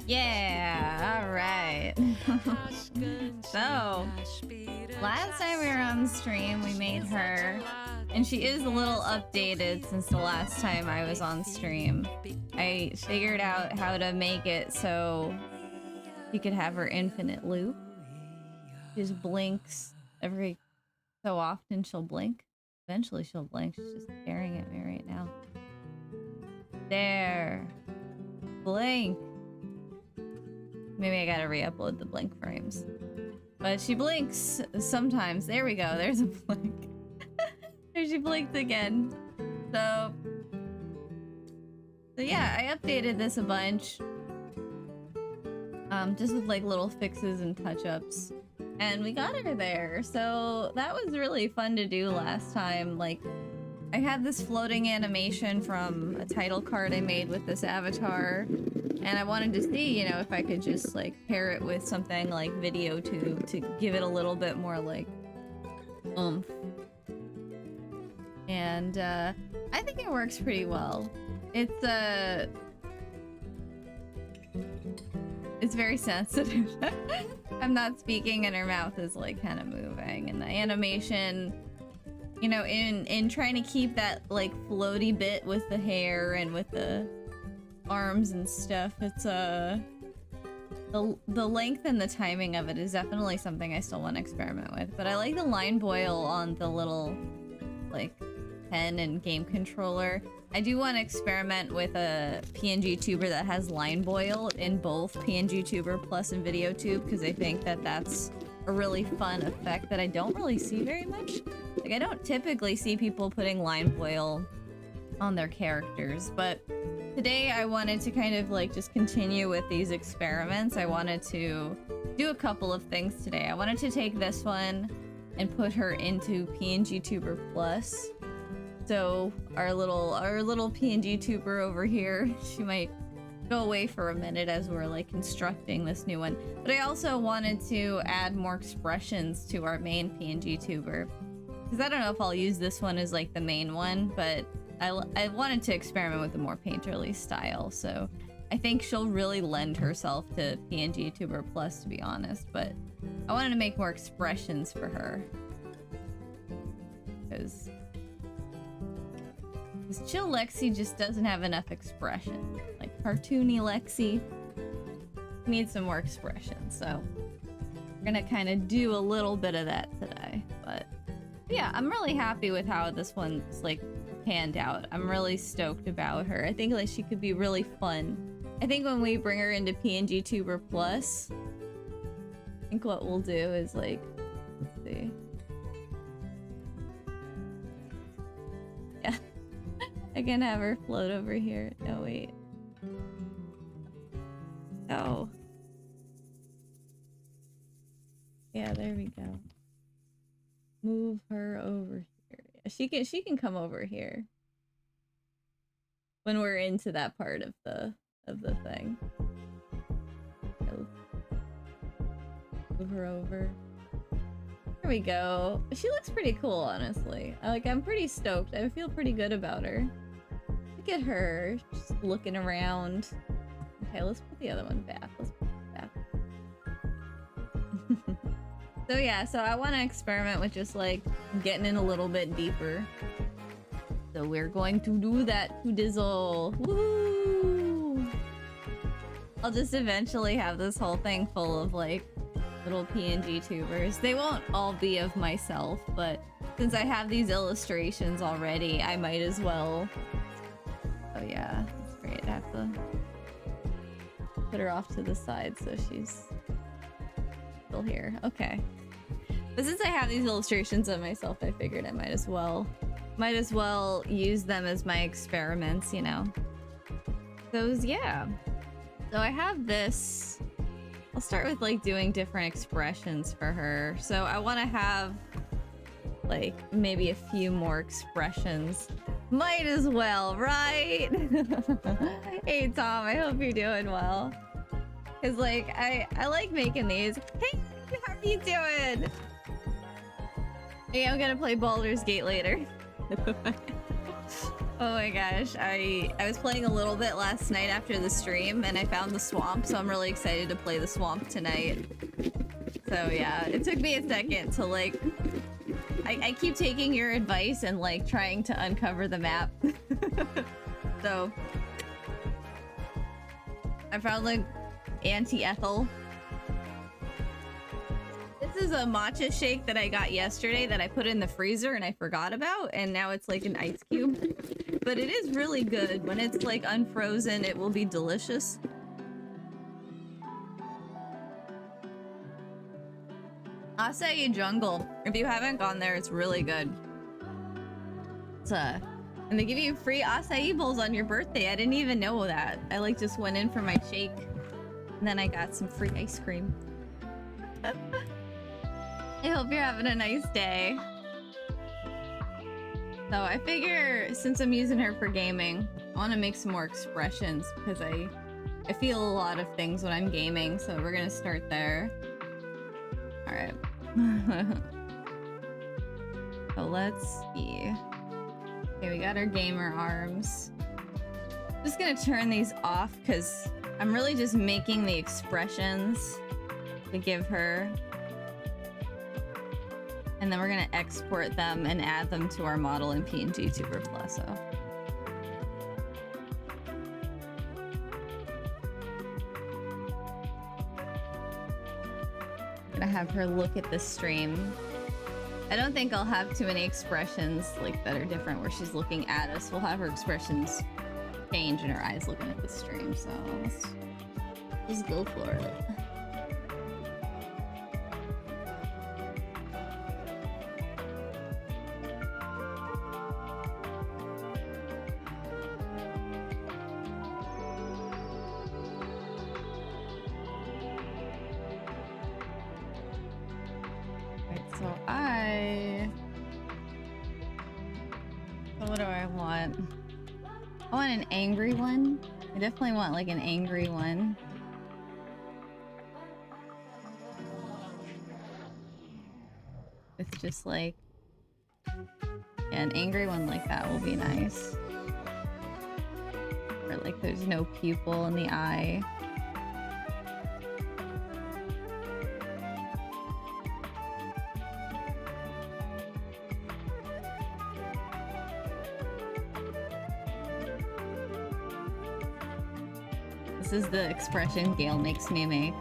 Yeah, all right. So, last time we were on stream, we made her, and she is a little updated since the last time I was on stream. I figured out how to make it so you could have her infinite loop. She just blinks every so often. She'll blink. Eventually she'll blink. She's just staring at me right now. There. Blink. Maybe I gotta re-upload the blink frames. But she blinks sometimes. There we go. There's a blink. There she blinked again. So yeah, I updated this a bunch. Just with like little fixes and touch-ups. And we got her there. So that was really fun to do last time. Like, I had this floating animation from a title card I made with this avatar. And I wanted to see, you know, if I could just like pair it with something like PNGtuber to give it a little bit more like oomph. And I think it works pretty well. It's very sensitive. I'm not speaking and her mouth is like kind of moving, and the animation, you know, in trying to keep that like floaty bit with the hair and with the arms and stuff, it's the length and the timing of it is definitely something I still want to experiment with. But I like the line boil on the little like pen and game controller. I do want to experiment with a PNGtuber that has line boil in both PNGtuber Plus and PNGtube, because I think that that's a really fun effect that I don't really see very much. Like, I don't typically see people putting line boil on their characters, but today I wanted to kind of like just continue with these experiments. I wanted to do a couple of things today. I wanted to take this one and put her into PNGtuber Plus. So our little PNGtuber over here, she might go away for a minute as we're like constructing this new one. But I also wanted to add more expressions to our main PNGtuber, because I don't know if I'll use this one as like the main one, but I wanted to experiment with the more painterly style. So I think she'll really lend herself to PNGtuber Plus, to be honest. But I wanted to make more expressions for her, because Chill Lexi just doesn't have enough expression. Like, cartoony Lexi needs some more expression, so we're gonna kind of do a little bit of that today. But yeah, I'm really happy with how this one's like panned out. I'm really stoked about her. I think like she could be really fun. I think when we bring her into PNGtuber Plus, I think what we'll do is like, let's see. Yeah. I can have her float over here. No, wait. Oh. Yeah, there we go. Move her over here. Yeah, she can come over here when we're into that part of the thing. Move her over. There we go. She looks pretty cool, honestly. I'm pretty stoked. I feel pretty good about her. Look at her, just looking around. Okay, let's put the other one back. Let's put it back. So yeah, so I want to experiment with just like getting in a little bit deeper. So we're going to do that to Dizzle. Woo! I'll just eventually have this whole thing full of like little PNGtubers. They won't all be of myself, but since I have these illustrations already, I might as well. Oh yeah, that's great. I have to put her off to the side so she's still here. Okay. But since I have these illustrations of myself, I figured I might as well use them as my experiments, you know. So yeah. So I have this. I'll start with like doing different expressions for her. So I want to have like maybe a few more expressions. Might as well, right? Hey Tom, I hope you're doing well. Cause like I like making these. Hey, how are you doing? Hey, I'm gonna play Baldur's Gate later. Oh my gosh, I was playing a little bit last night after the stream and I found the swamp, so I'm really excited to play the swamp tonight. So yeah, it took me a second to like... I keep taking your advice and like trying to uncover the map. So... I found like Auntie Ethel. This is a matcha shake that I got yesterday that I put in the freezer and I forgot about, and now it's like an ice cube. But it is really good. When it's like unfrozen, it will be delicious. Acai Jungle. If you haven't gone there, it's really good. It's and they give you free acai bowls on your birthday. I didn't even know that. I like just went in for my shake, and then I got some free ice cream. I hope you're having a nice day. So I figure since I'm using her for gaming, I want to make some more expressions because I feel a lot of things when I'm gaming. So we're gonna start there. All right. So let's see. Okay, we got our gamer arms. Just gonna turn these off because I'm really just making the expressions to give her. And then we're gonna export them and add them to our model in PNGtuber Plus. So. I'm gonna have her look at the stream. I don't think I'll have too many expressions like that are different where she's looking at us. We'll have her expressions change and her eyes looking at the stream. So let's just go for it. What do I want? I want an angry one. I definitely want like an angry one. It's just like an angry one like that will be nice. Or like there's no pupil in the eye. This is the expression Gale makes me make.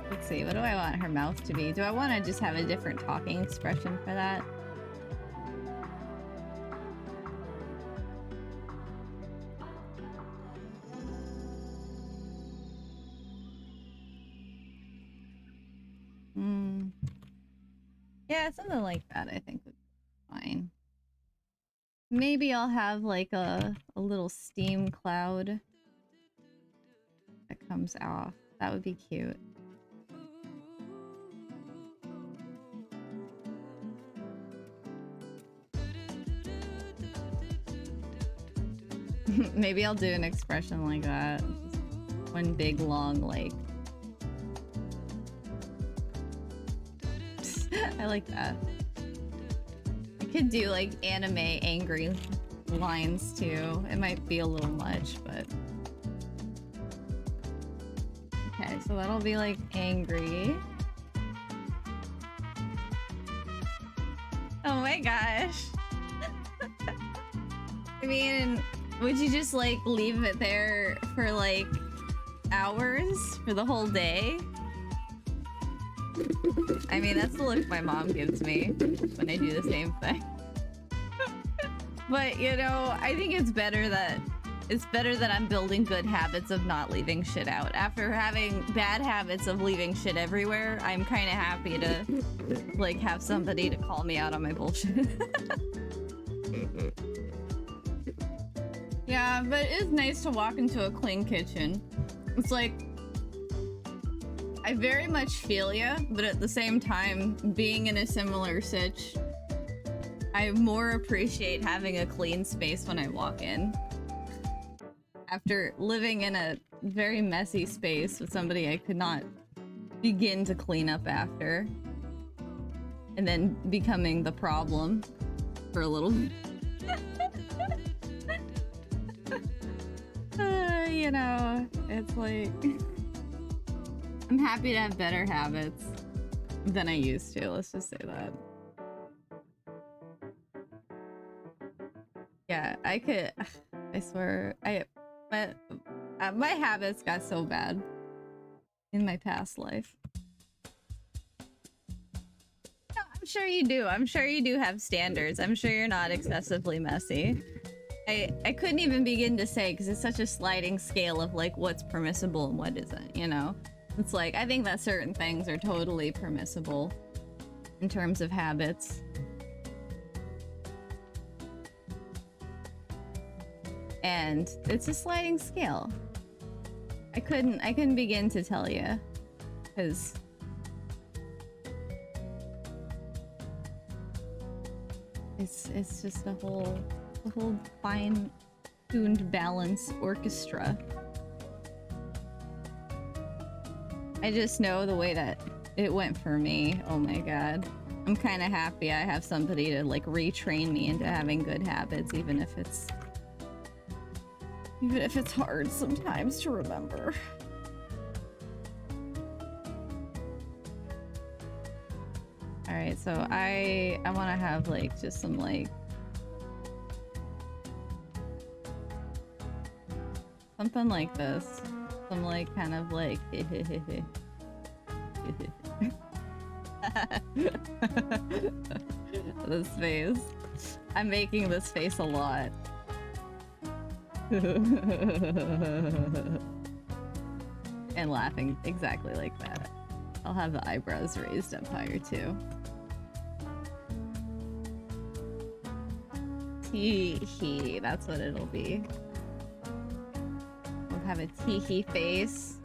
Let's see, what do I want her mouth to be? Do I want to just have a different talking expression for that? Yeah, something like that I think would be fine. Maybe I'll have like a little steam cloud that comes off. That would be cute. Maybe I'll do an expression like that. Just one big long like... I like that. I could do like anime angry lines too. It might be a little much, but... Okay, so that'll be like angry. Oh my gosh. I mean, would you just like leave it there for like hours for the whole day? I mean, that's the look my mom gives me when I do the same thing. But, you know, I think it's better that I'm building good habits of not leaving shit out. After having bad habits of leaving shit everywhere, I'm kind of happy to, like, have somebody to call me out on my bullshit. Yeah, but it is nice to walk into a clean kitchen. It's like... I very much feel ya, but at the same time, being in a similar sitch, I more appreciate having a clean space when I walk in. After living in a very messy space with somebody I could not begin to clean up after. And then becoming the problem for a little bit. You know, it's like... I'm happy to have better habits than I used to, let's just say that. Yeah, I could... I swear, my habits got so bad in my past life. No, I'm sure you do. I'm sure you do have standards. I'm sure you're not excessively messy. I couldn't even begin to say because it's such a sliding scale of like what's permissible and what isn't, you know? It's like, I think that certain things are totally permissible in terms of habits. And it's a sliding scale. I couldn't begin to tell you because it's just a whole fine-tuned balance orchestra. I just know the way that it went for me. Oh my god. I'm kind of happy I have somebody to like retrain me into having good habits, even if it's hard sometimes to remember. Alright, so I want to have like just some like something like this. Some like kind of like this face. I'm making this face a lot. And laughing exactly like that. I'll have the eyebrows raised up higher too. Tee-hee, that's what it'll be. We'll have a tee-hee face.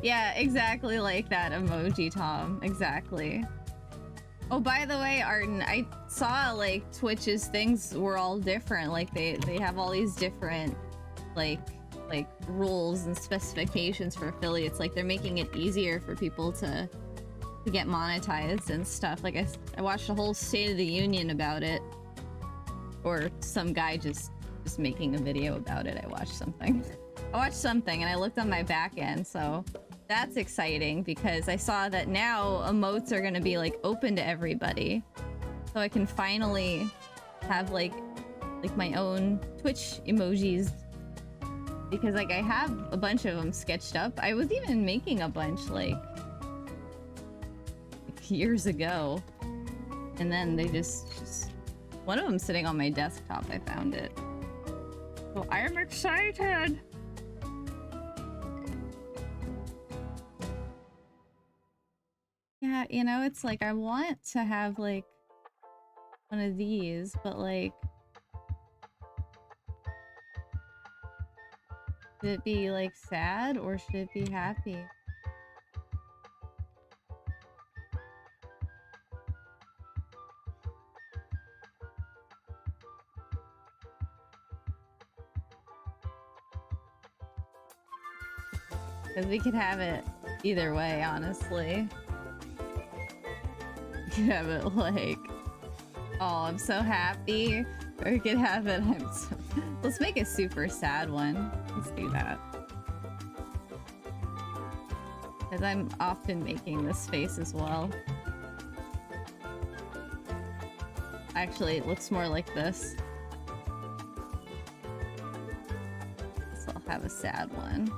Yeah, exactly like that emoji, Tom. Exactly. Oh, by the way, Arden, I saw like Twitch's things were all different. Like they have all these different like rules and specifications for affiliates. Like they're making it easier for people to get monetized and stuff. Like I watched a whole State of the Union about it, or some guy just making a video about it. I watched something and I looked on my back end, so that's exciting because I saw that now emotes are gonna be like open to everybody, so I can finally have like my own Twitch emojis, because like I have a bunch of them sketched up. I was even making a bunch like years ago, and then they just one of them sitting on my desktop. I found it, so I am excited. Yeah, you know, it's like I want to have like one of these, but like should it be like sad or should it be happy? Because we could have it either way, honestly. We could have it like, oh, I'm so happy. Or we could have it, let's make a super sad one. Let's do that. Because I'm often making this face as well. Actually, it looks more like this. So I'll have a sad one.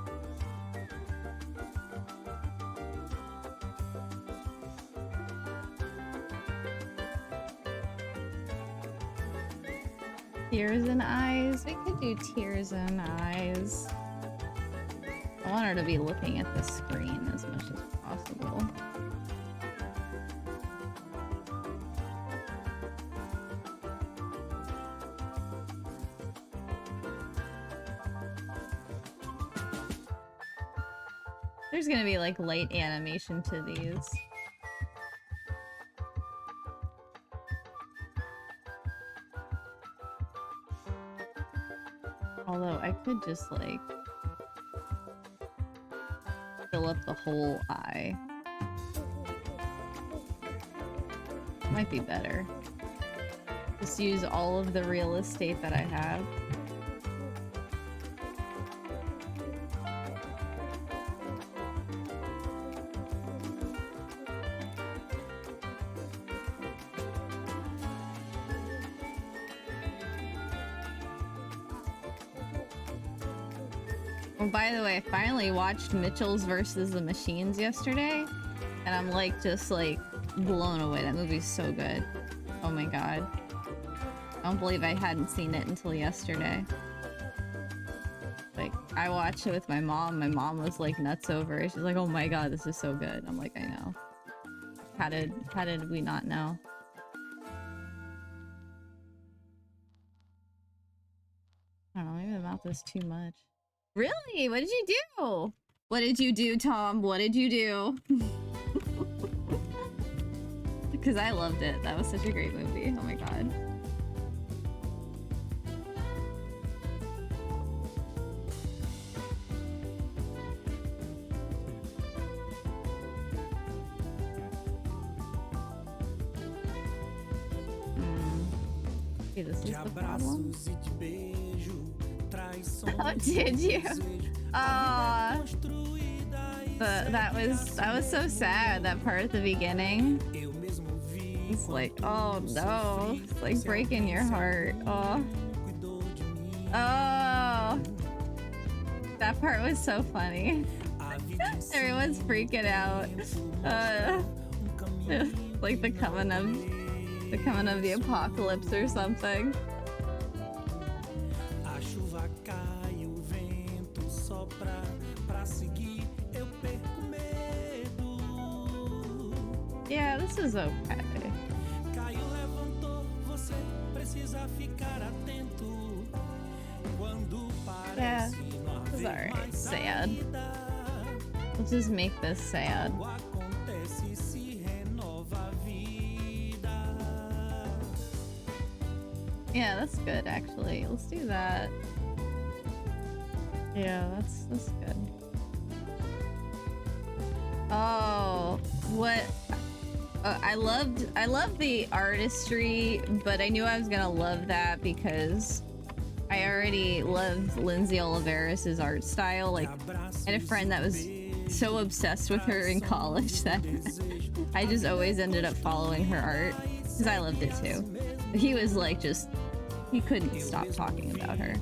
Tears in eyes. We could do tears in eyes. I want her to be looking at the screen as much as possible. There's gonna be like light animation to these. Although I could just like fill up the whole eye. Might be better. Just use all of the real estate that I have. Oh, by the way, I finally watched Mitchell's versus the Machines yesterday, and I'm like just like blown away. That movie's so good. Oh my god. I don't believe I hadn't seen it until yesterday. Like, I watched it with my mom. My mom was like nuts over it. She's like, oh my god, this is so good. I'm like, I know. How did we not know? I don't know, maybe the mouth is too much. Really? What did you do? What did you do, Tom? What did you do? Because I loved it. That was such a great movie. Oh my god. Okay, this is the problem. Oh, did you? That was so sad, that part at the beginning. It's like, oh no. It's like breaking your heart. Oh. Oh. That part was so funny. Everyone's freaking out. Like the coming of the apocalypse or something. Yeah, this is okay. Yeah, it's alright. Sad. Let's just make this sad. Yeah, that's good actually. Let's do that. Yeah, that's good. Oh, what? I loved the artistry, but I knew I was gonna love that because I already loved Lindsay Oliveris' art style. Like, I had a friend that was so obsessed with her in college that I just always ended up following her art because I loved it too. He was like he couldn't stop talking about her.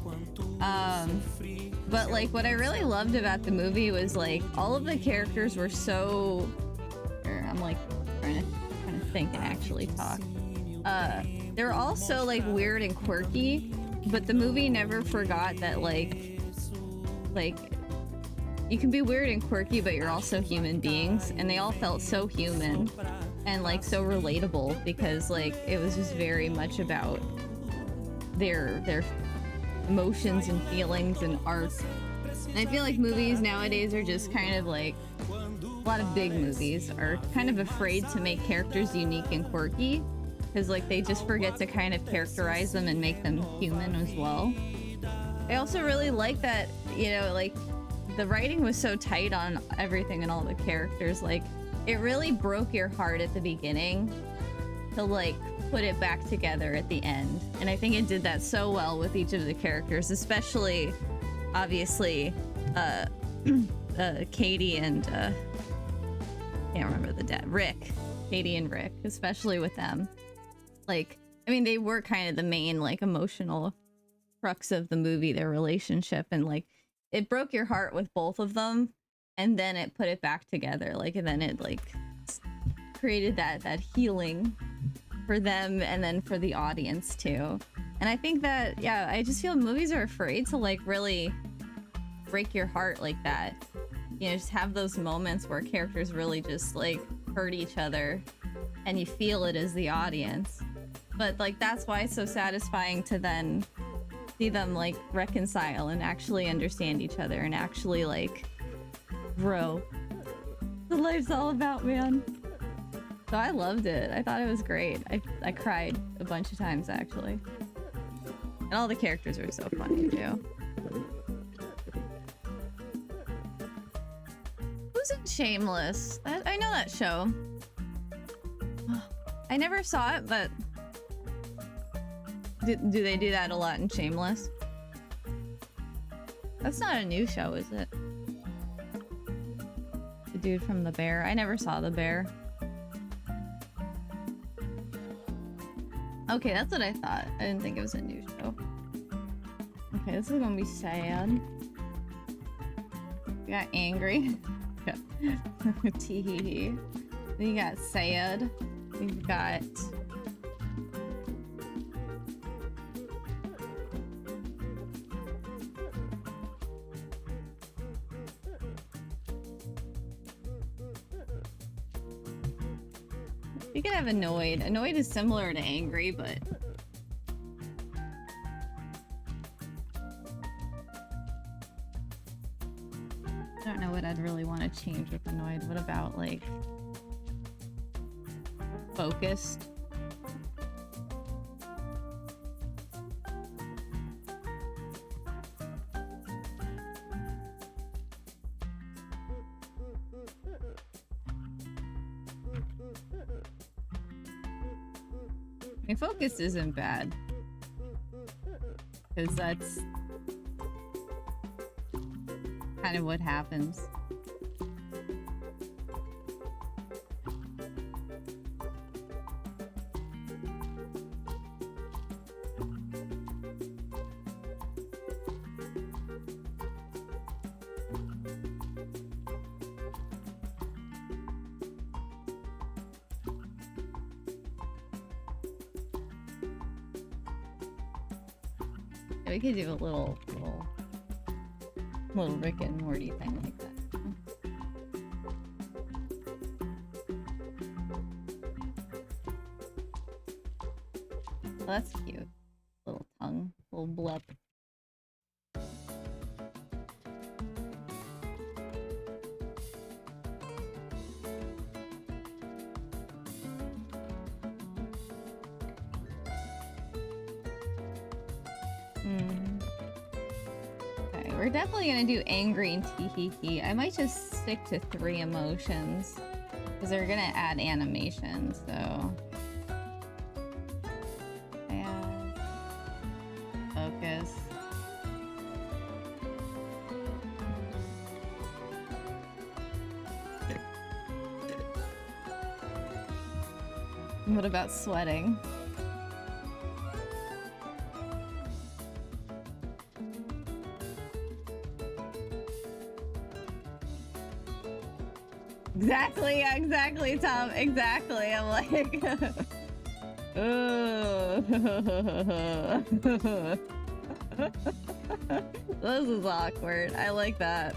But like what I really loved about the movie was like all of the characters were so... I'm like trying to think and actually talk. They were all so like weird and quirky, but the movie never forgot that like you can be weird and quirky, but you're also human beings, and they all felt so human and like so relatable because like it was just very much about their emotions and feelings and art. And I feel like movies nowadays are just kind of like, a lot of big movies are kind of afraid to make characters unique and quirky because like they just forget to kind of characterize them and make them human as well. I also really like that, you know, like the writing was so tight on everything and all the characters. Like it really broke your heart at the beginning to like put it back together at the end, and I think it did that so well with each of the characters, especially obviously Katie and can't remember the dad, Rick. Katie and Rick, especially with them. Like, I mean, they were kind of the main like emotional crux of the movie, their relationship, and like it broke your heart with both of them, and then it put it back together, like, and then it like created that healing for them and then for the audience too. And I think that, yeah, I just feel movies are afraid to like really break your heart like that. You know, just have those moments where characters really just like hurt each other and you feel it as the audience. But like that's why it's so satisfying to then see them like reconcile and actually understand each other and actually like grow. The life's all about, man. So I loved it. I thought it was great. I cried a bunch of times actually. And all the characters were so funny too. Who's Shameless. I know that show. I never saw it, but do they do that a lot in Shameless? That's not a new show, is it? The dude from The Bear. I never saw The Bear. Okay, that's what I thought. I didn't think it was a new show. Okay, this is gonna be sad. We got angry. Tee hee hee. Then you got sad. We've got... You can have annoyed. Annoyed is similar to angry, but... I don't know what I'd really want to change with annoyed. What about, like... focused? I mean, focus isn't bad. Because that's kind of what happens. We could do a little Rick and Morty thing like that. Oh, that's cute. Little tongue, little blip. We're definitely gonna do angry and tee-hee-hee. I might just stick to 3 emotions because they're gonna add animation, so. And focus. What about sweating? Exactly, yeah, exactly, Tom. Exactly. I'm like, this is awkward. I like that.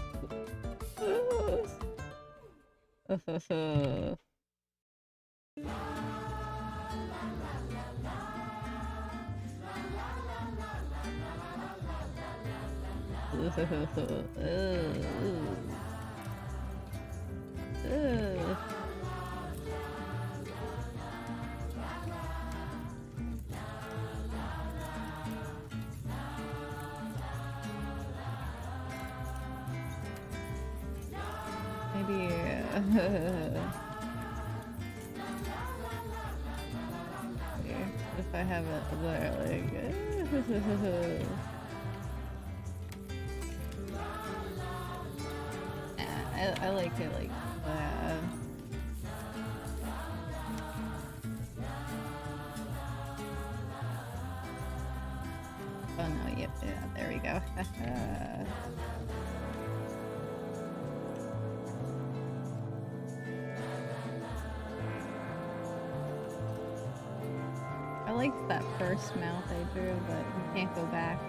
Maybe if I have it there, like I like it like that. Oh no, yep, yeah, there we go. I liked that first mouth I drew, but you can't go back.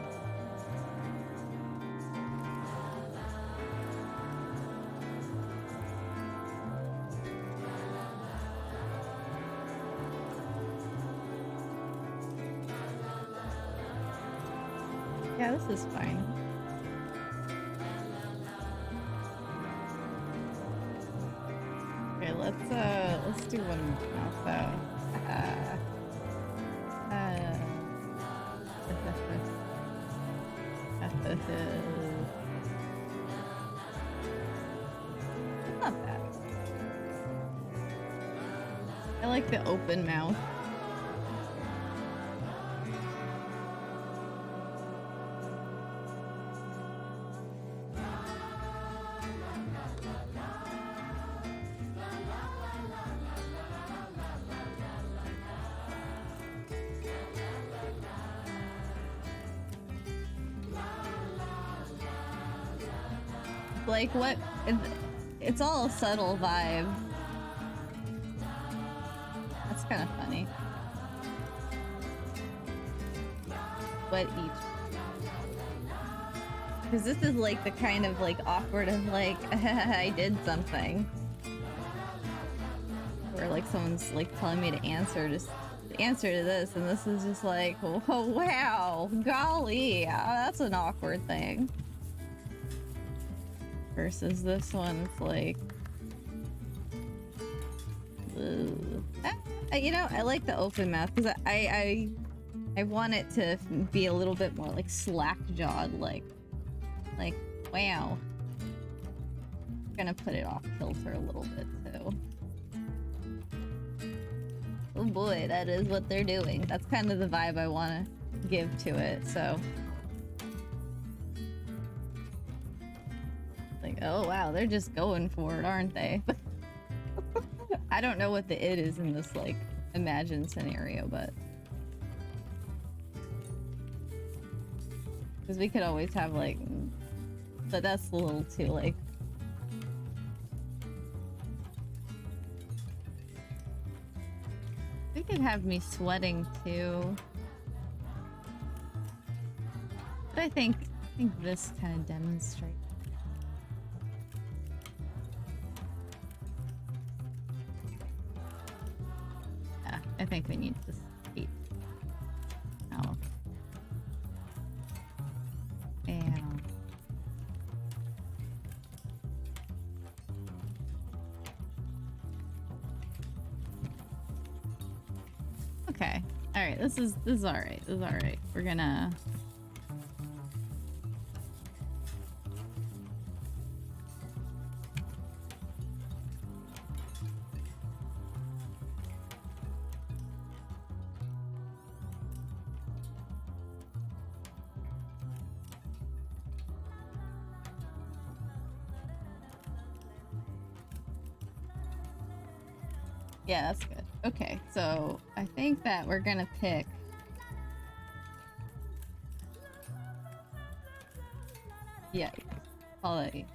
Yeah, this is fine. Okay, let's do one mouth out. Not bad. I like the open mouth. Like what? It's all a subtle vibe. That's kind of funny. What each? Because this is like the kind of like awkward of like I did something, or like someone's like telling me to answer to this, and this is just like, oh wow, golly, that's an awkward thing. Versus this one, it's like, you know, I like the open mouth because I want it to be a little bit more like slack jawed, like wow. I'm gonna put it off kilter a little bit too. Oh boy, that is what they're doing. That's kind of the vibe I want to give to it. So. Like, oh wow, they're just going for it, aren't they? I don't know what the it is in this like imagined scenario, but because we could always have like, but that's a little too like. They could have me sweating too, but I think this kind of demonstrates. I think we need to speak. Oh. And okay. All right. This is all right. This is all right. We're gonna. Yeah, that's good. Okay, so I think that we're gonna pick. Yeah, quality.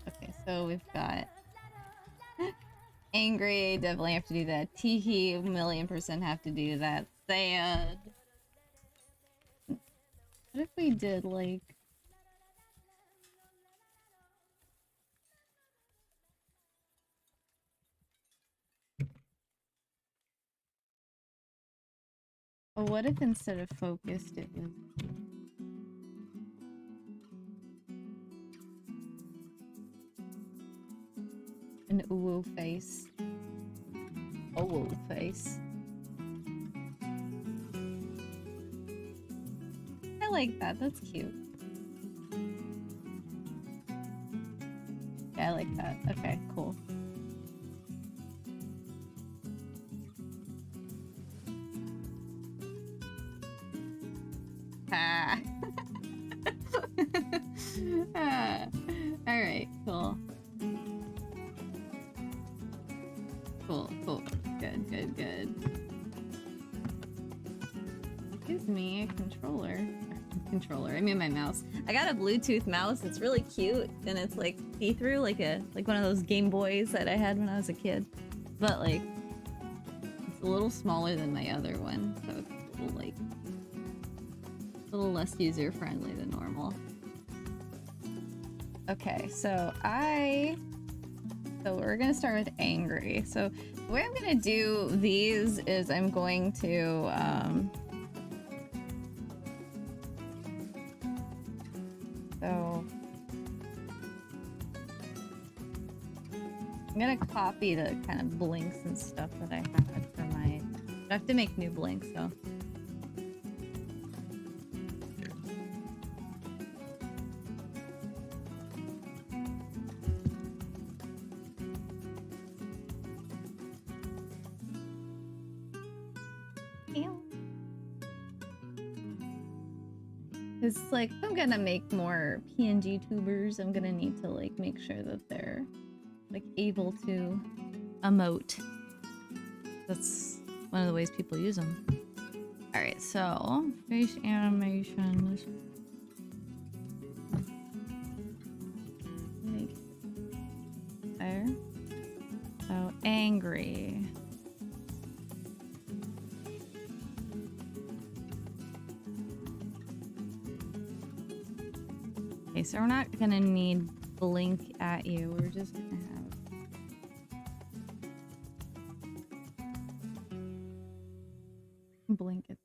Okay, so we've got angry. Definitely have to do that. Teehee, 1,000,000% have to do that. Sad. What if we did like? Oh, what if instead of focused it was an ooh face? Ooh face. I like that. That's cute. Yeah, I like that. Okay, cool. Ah. Ah. All right, cool. Cool. Good. Gives me a controller. I mean my mouse. I got a Bluetooth mouse. It's really cute, and it's like see-through, like one of those Game Boys that I had when I was a kid. But like, it's a little smaller than my other one, so it's a little like. A little less user-friendly than normal. Okay, so we're gonna start with angry. So the way I'm gonna do these is I'm going to so I'm gonna copy the kind of blinks and stuff that I had for my. I have to make new blinks, so. you. Because, like, if I'm gonna make more PNGtubers, I'm gonna need to, like, make sure that they're, like, able to emote. That's one of the ways people use them. Alright, so, face animations. There. So, angry. Okay, so we're not gonna need blink at you. We're just gonna have blink it.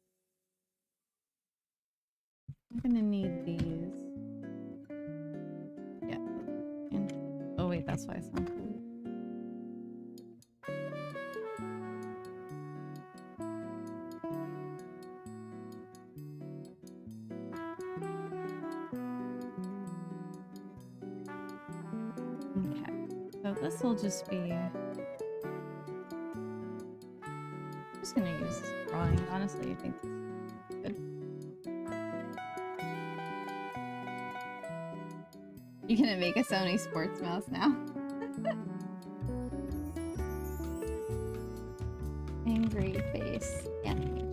I'm gonna need these. Yeah. And, oh wait, that's why it's not cool. Okay, so this will just be. I'm just gonna use this drawing. Honestly, I think this is good. You gonna make a Sony Sports Mouse now? Angry face animations.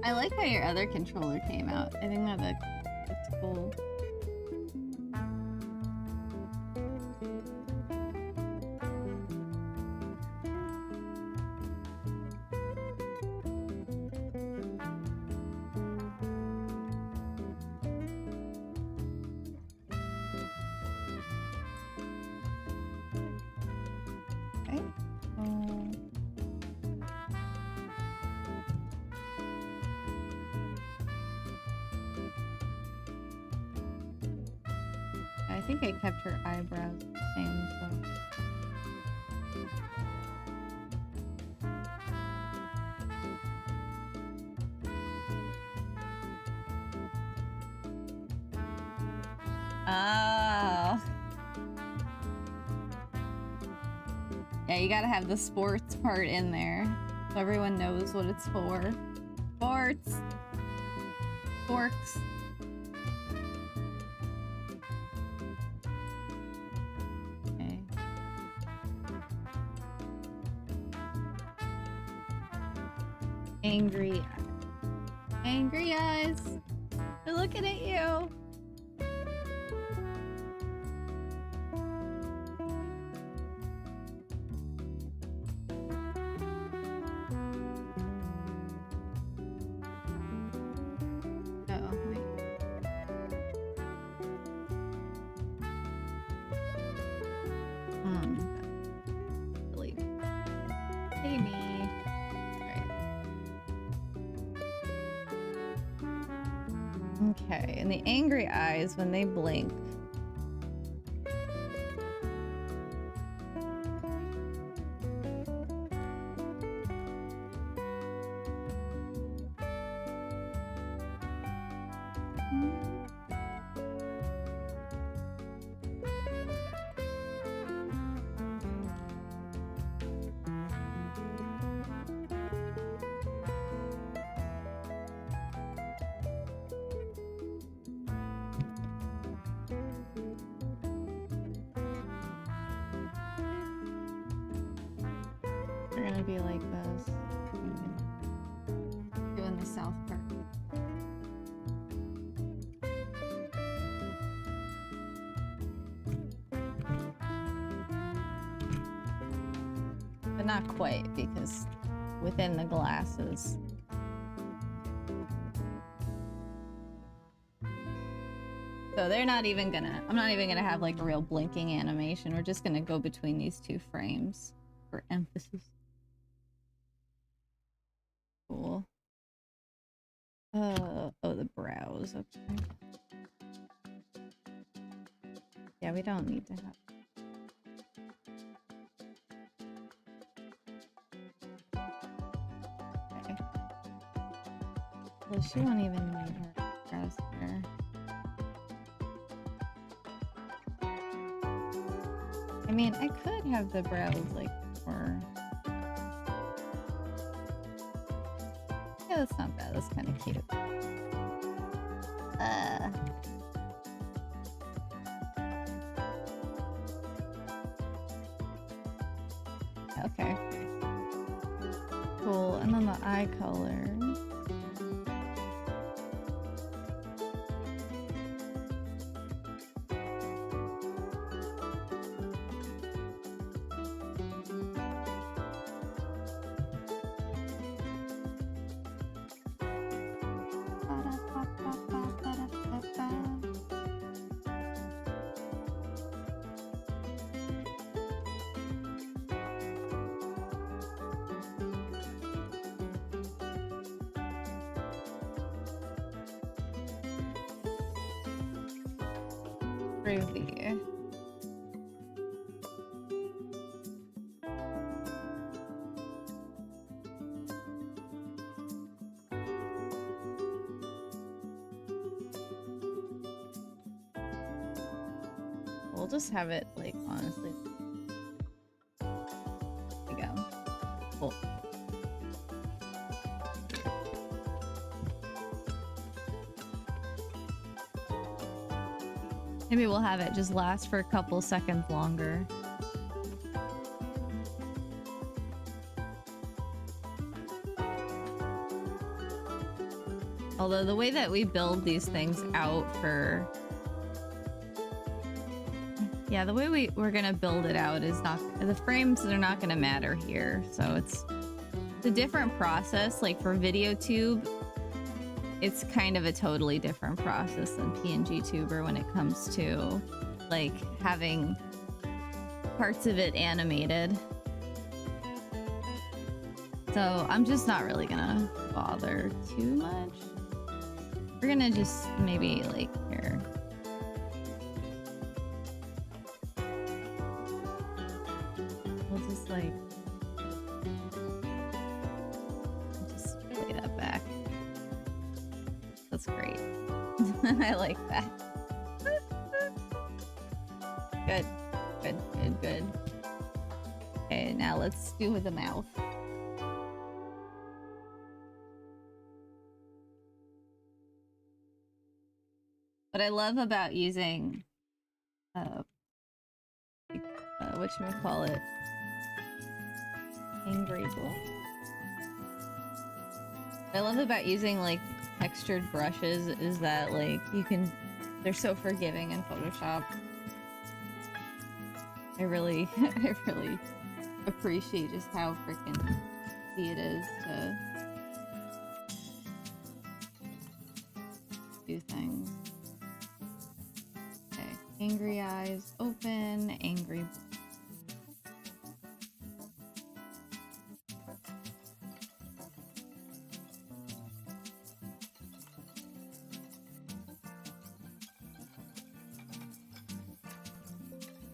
I like how your other controller came out. I think that's cool. Okay. I think I kept her eyebrows the same, so. Oh. Yeah, you gotta have the sports part in there so everyone knows what it's for. Sports! Forks! Okay. Angry. Angry eyes! They're looking at you! Okay, and the angry eyes, when they blink. They're gonna be like this. Doing the South Park. But not quite, because within the glasses. So they're not even gonna, I'm not even gonna have like a real blinking animation. We're just gonna go between these two frames for emphasis. Cool. Oh, the brows, okay. Yeah, we don't need to have. she won't even need her brows there. I mean, I could have the brows like more. Yeah, that's not bad. That's kind of cute. Okay. Cool. And then the eye color. Groovy. We'll just have it like honestly. There we go. Cool. Maybe we'll have it just last for a couple seconds longer. Although the way that we build these things out for... Yeah, the way we're gonna build it out is not... The frames are not gonna matter here, so it's a different process. Like for VideoTube, it's kind of a totally different process than PNGtuber when it comes to like having parts of it animated. So I'm just not really gonna bother too much. We're gonna just maybe like here. We'll just like just play that back. That's great. I like that. Good. Good, good, good. Okay, now let's do with the mouth. What I love about using whatchamacallit, Angry Bull. What I love about using like textured brushes is that like they're so forgiving in Photoshop. I really appreciate just how freaking easy it is to do things. Okay, angry eyes open, angry.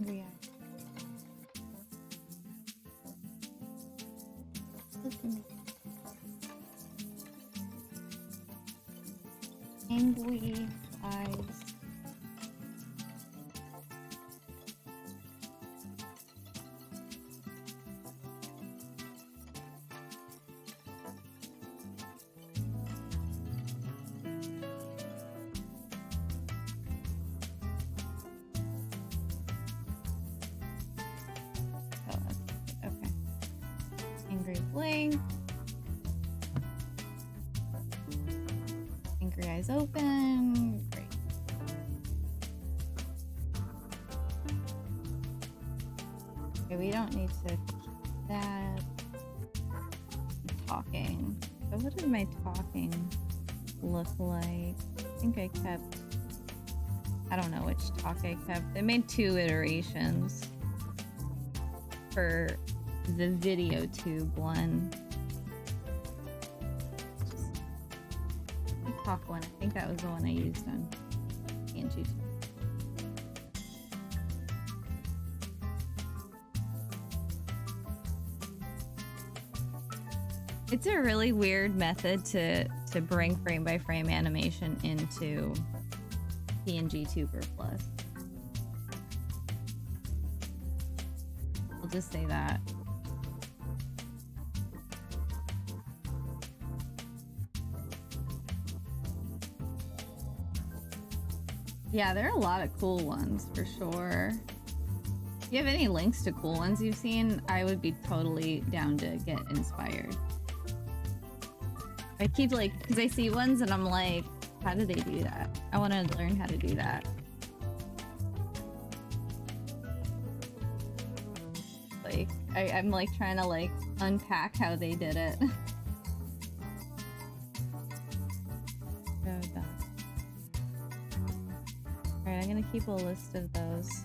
Angry eyes. Angry eyes. Oh, okay. Angry blink. Angry eyes open. Great. Okay, we don't need to keep that. Talking. So what did my talking look like? I think I kept... I don't know which talk I kept. I made 2 iterations for the VideoTube one. Talk one. I think that was the one I used on PNGtuber. It's a really weird method to to bring frame by frame animation into PNGtuber Plus. I'll just say that. Yeah, there are a lot of cool ones for sure. If you have any links to cool ones you've seen, I would be totally down to get inspired. I keep like, because I see ones and I'm like, how do they do that? I want to learn how to do that. Like, I'm like trying to like unpack how they did it. Alright, I'm gonna keep a list of those.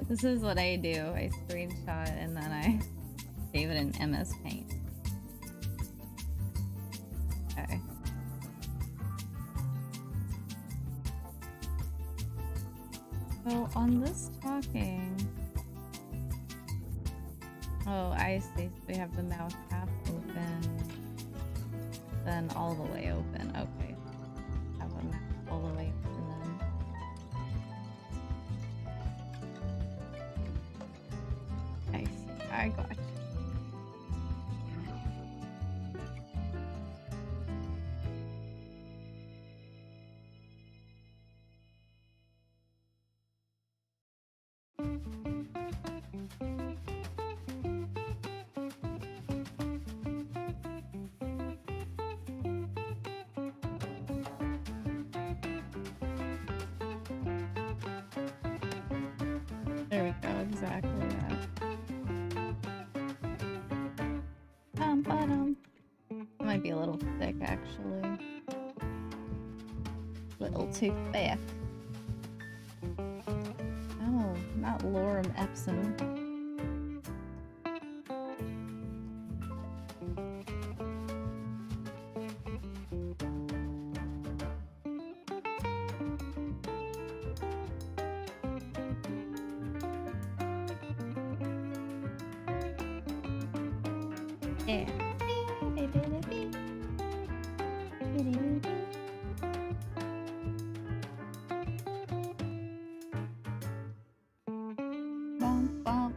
This is what I do. I screenshot and then I save it in MS Paint. Okay. So on this talking... Oh, I see. We have the mouth half open, then all the way open. Okay. Have a mouth all the way open then. I see. I got you. There we go, exactly that. It might be a little thick, actually. A little too thick. Oh, not lorem ipsum. Yeah. Bump, bump.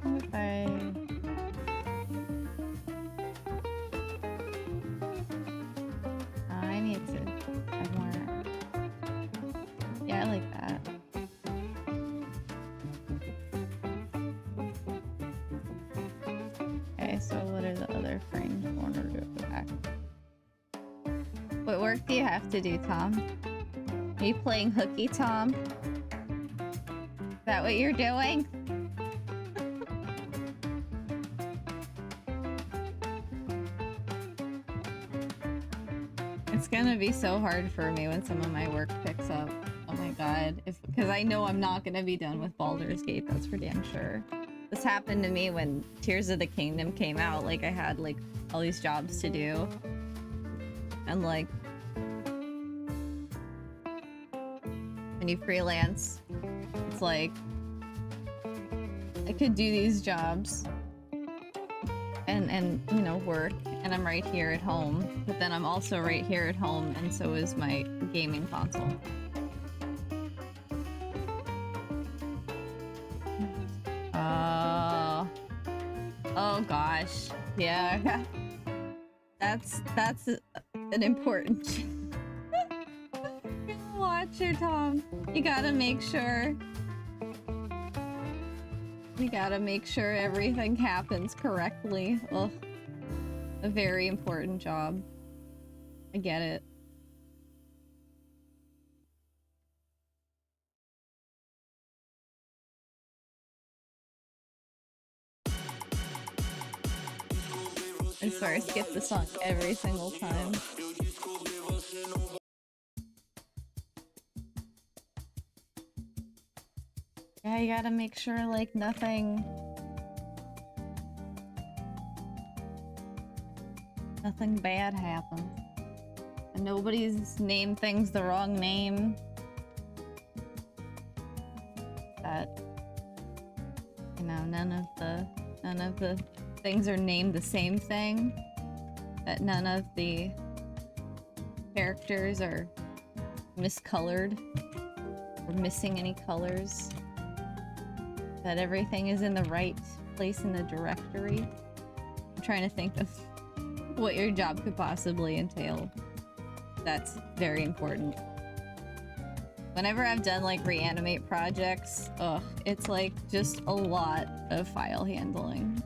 Okay. I need to add more. Yeah, I like that. Okay, so what are the other frames? Corner to the back. What work do you have to do, Tom? Are you playing hooky, Tom? Is that what you're doing? It's gonna be so hard for me when some of my work picks up. Oh my god. Because I know I'm not gonna be done with Baldur's Gate, that's for damn sure. This happened to me when Tears of the Kingdom came out. Like, I had, like, all these jobs to do. And, like... when you freelance, it's like... I could do these jobs. And you know, work, and I'm right here at home, but then I'm also right here at home, and so is my gaming console. Oh gosh, yeah, that's an important watcher, Tom. You gotta make sure. You gotta make sure everything happens correctly. Ugh. a very important job. I get it. I swear I skip the song every single time. Yeah, you gotta make sure, like, nothing bad happens. And nobody's named things the wrong name. That, you know, none of the things are named the same thing. That none of the characters are miscolored or missing any colors. That everything is in the right place in the directory. I'm trying to think of what your job could possibly entail. That's very important. Whenever I've done like reanimate projects, ugh, it's like just a lot of file handling.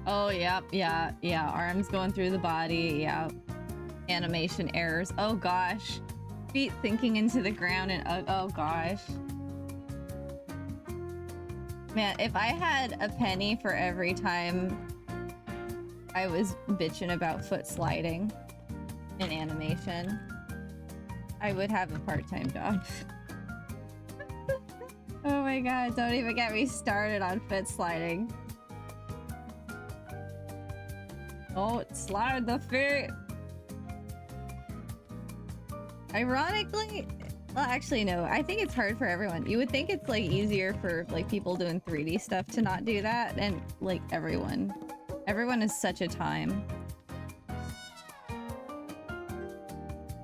Oh, yep, yeah, arms going through the body, yeah. Animation errors, oh gosh. Feet sinking into the ground and oh gosh. Man, if I had a penny for every time I was bitching about foot sliding in animation, I would have a part-time job. Oh my god, don't even get me started on foot sliding. Don't slide the feet! Ironically, well, actually no, I think it's hard for everyone. You would think it's like easier for like people doing 3D stuff to not do that, and like everyone is such a time.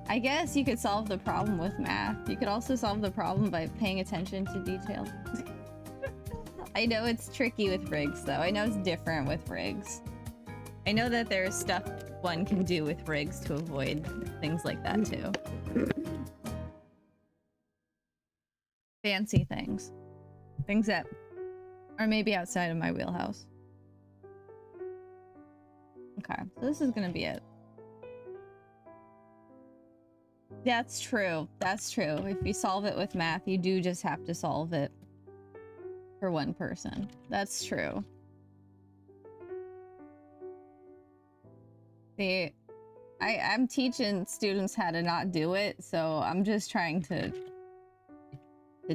I guess you could solve the problem with math. You could also solve the problem by paying attention to detail. I know it's tricky with rigs though. I know it's different with rigs. I know that there's stuff one can do with rigs to avoid things like that too. Fancy things. Things that are maybe outside of my wheelhouse. Okay, so this is gonna be it. That's true. That's true. If you solve it with math, you do just have to solve it for one person. That's true. See, I'm teaching students how to not do it, so I'm just trying to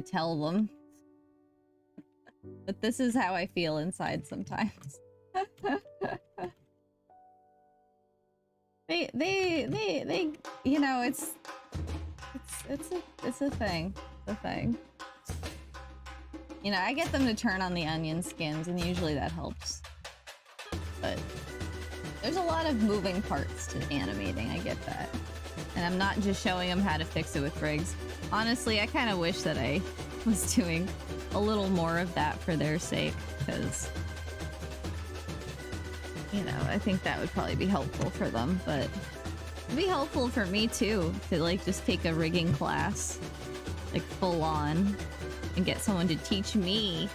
tell them. But this is how I feel inside sometimes. they, you know, it's a thing. It's a thing. You know, I get them to turn on the onion skins, and usually that helps. But there's a lot of moving parts to animating, I get that. And I'm not just showing them how to fix it with rigs. Honestly, I kind of wish that I was doing a little more of that for their sake, because, you know, I think that would probably be helpful for them, but it'd be helpful for me too, to like just take a rigging class, like full on, and get someone to teach me.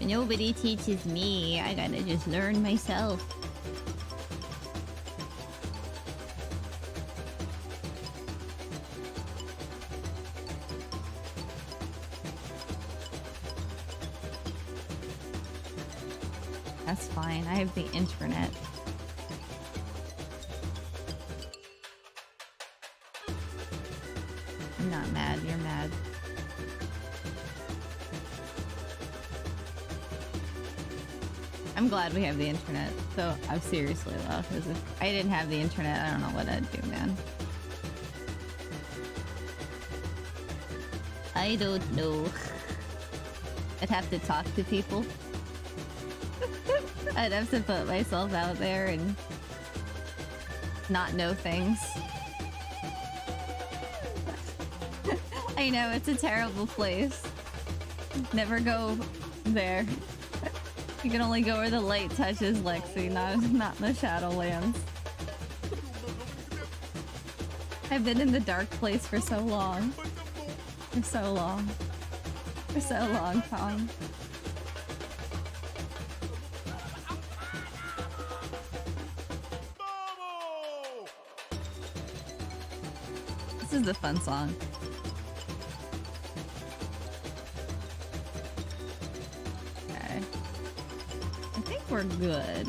Nobody teaches me. I gotta just learn myself. That's fine. I have the internet. I'm not mad. You're mad. I'm glad we have the internet. So, I'm seriously though, because if I didn't have the internet, I don't know what I'd do, man. I don't know. I'd have to talk to people. I'd have to put myself out there and not know things. I know, it's a terrible place. Never go There. You can only go where the light touches, Lexi, not in the Shadowlands. I've been in the dark place for so long. For so long. For so long, Tom. This is the fun song. Okay. I think we're good.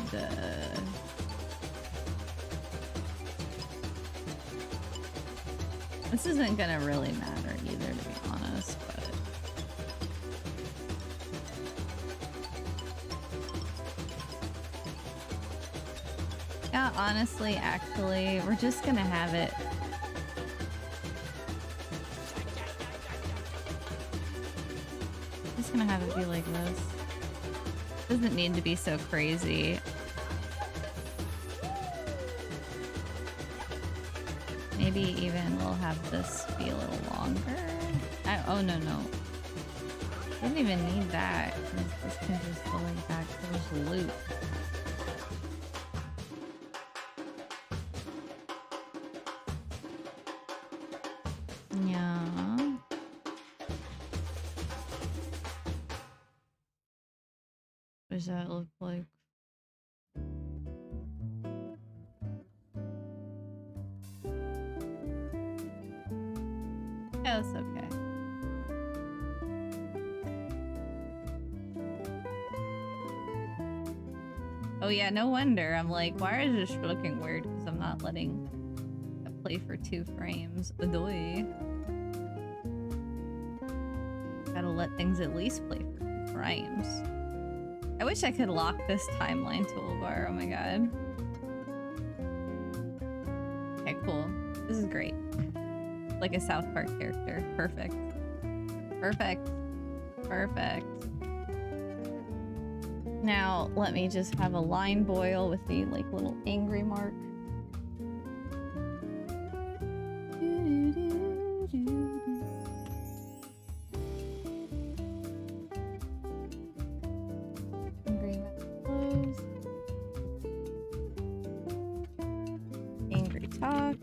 This isn't gonna really matter either, to be honest, but... Yeah, honestly, actually, we're just gonna have it. Just gonna have it be like this. Doesn't need to be so crazy. Maybe even we'll have this be a little longer. Oh, no, no. Didn't even need that. This can just go like back to this loop. Yeah. What does that look like? Yeah, that's okay. Oh yeah, no wonder. I'm like, why is this looking weird? Because I'm not letting it play for 2 frames. Adoy. Gotta let things at least play for 2 frames. I wish I could lock this timeline toolbar. Oh my god. Okay, cool. This is great. Like a South Park character. Perfect. Perfect. Perfect. Now, let me just have a line boil with the, like, little angry mark. Angry close. Angry talk.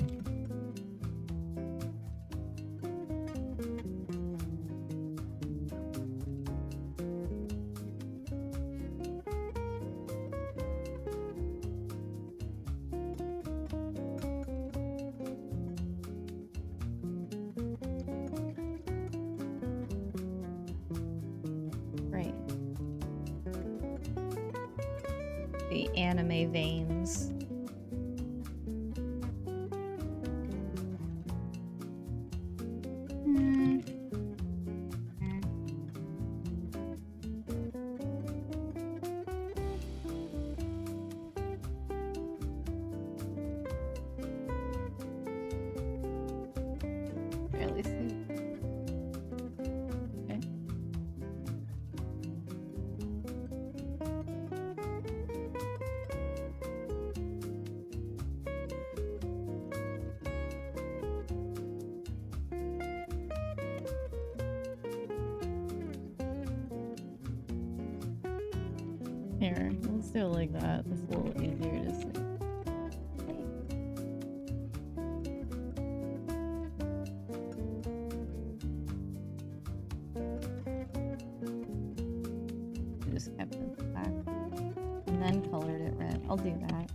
Anime veins. Barely see. Okay. Here, let's do it like that. That's a little easier to see. I just kept it back and then colored it red. I'll do that.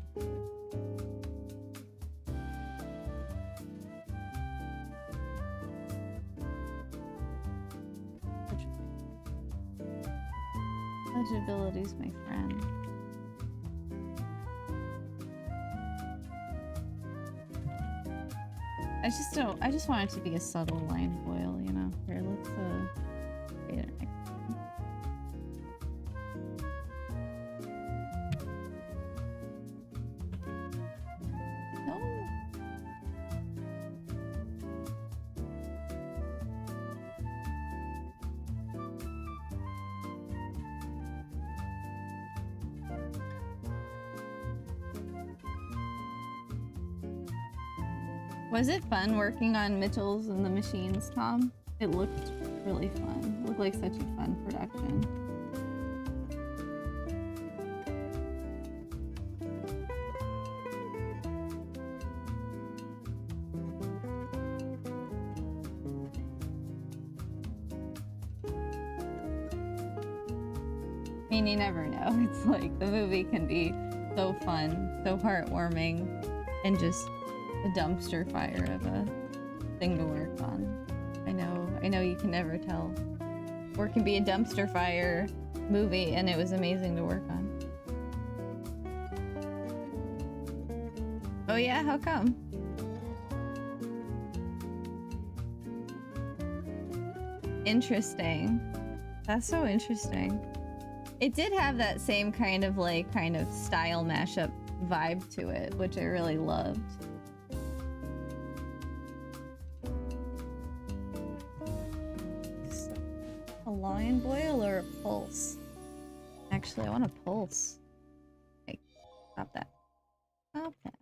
Legibility's my friend. I just want it to be a subtle line foil, you know. Here, let's create an next one. No. Was it fun working on Mitchell's and the Machines, Tom? It looked really fun. It looked like such a fun production. mean, you never know. It's like the movie can be so fun, so heartwarming, and just a dumpster fire of a thing to work on. I know you can never tell. Or it can be a dumpster fire movie and it was amazing to work on. Oh yeah, how come? Interesting. That's so interesting. It did have that same kind of style mashup vibe to it, which I really loved. A lion boil or a pulse? Actually, I want a pulse. Hey, stop that. Stop that.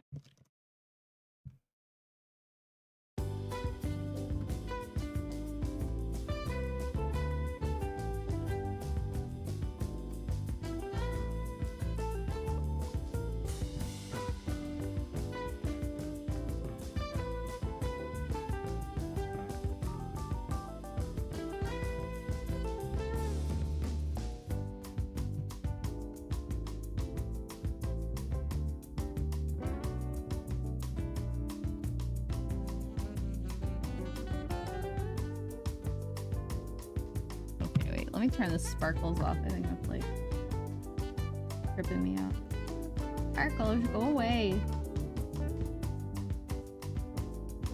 Let me turn the sparkles off. I think that's like tripping me out. Sparkles, go away.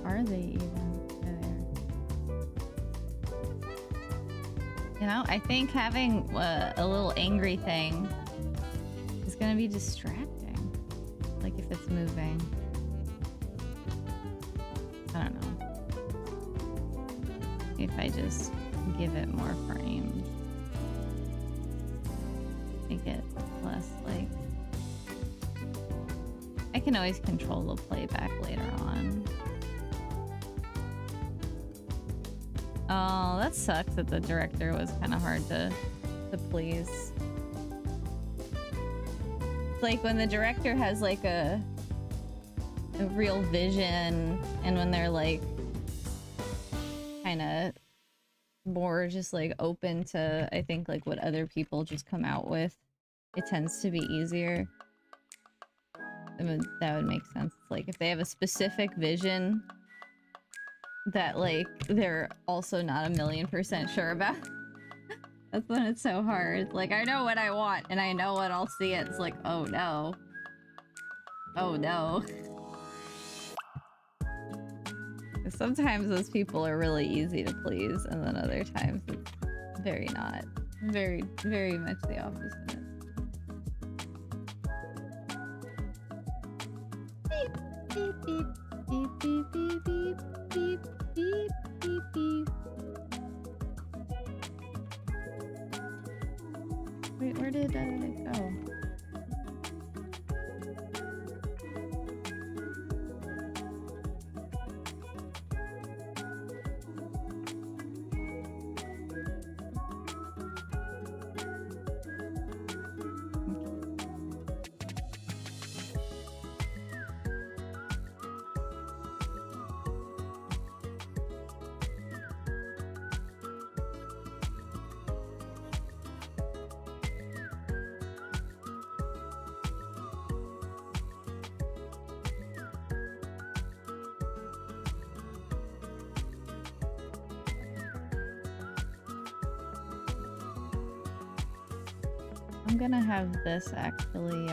Are they even there? You know, I think having a little angry thing is gonna be distracting. Like if it's moving. I don't know. If I just give it more frames. Make it less like... I can always control the playback later on. Oh, that sucks that the director was kind of hard to please. It's like when the director has like a real vision and when they're like kind of more just like open to, I think, like what other people just come out with, it tends to be easier. That would make sense. It's like if they have a specific vision that like they're also not 1,000,000% sure about, that's when it's so hard. It's like, I know what I want and I know when I'll see it. It's like, oh no. Oh no. Sometimes those people are really easy to please, and then other times it's very not. Very, very much the opposite. Beep, beep, beep, beep, beep, beep, beep, beep, beep, beep, beep. Wait, where did it go? I'm gonna have this actually,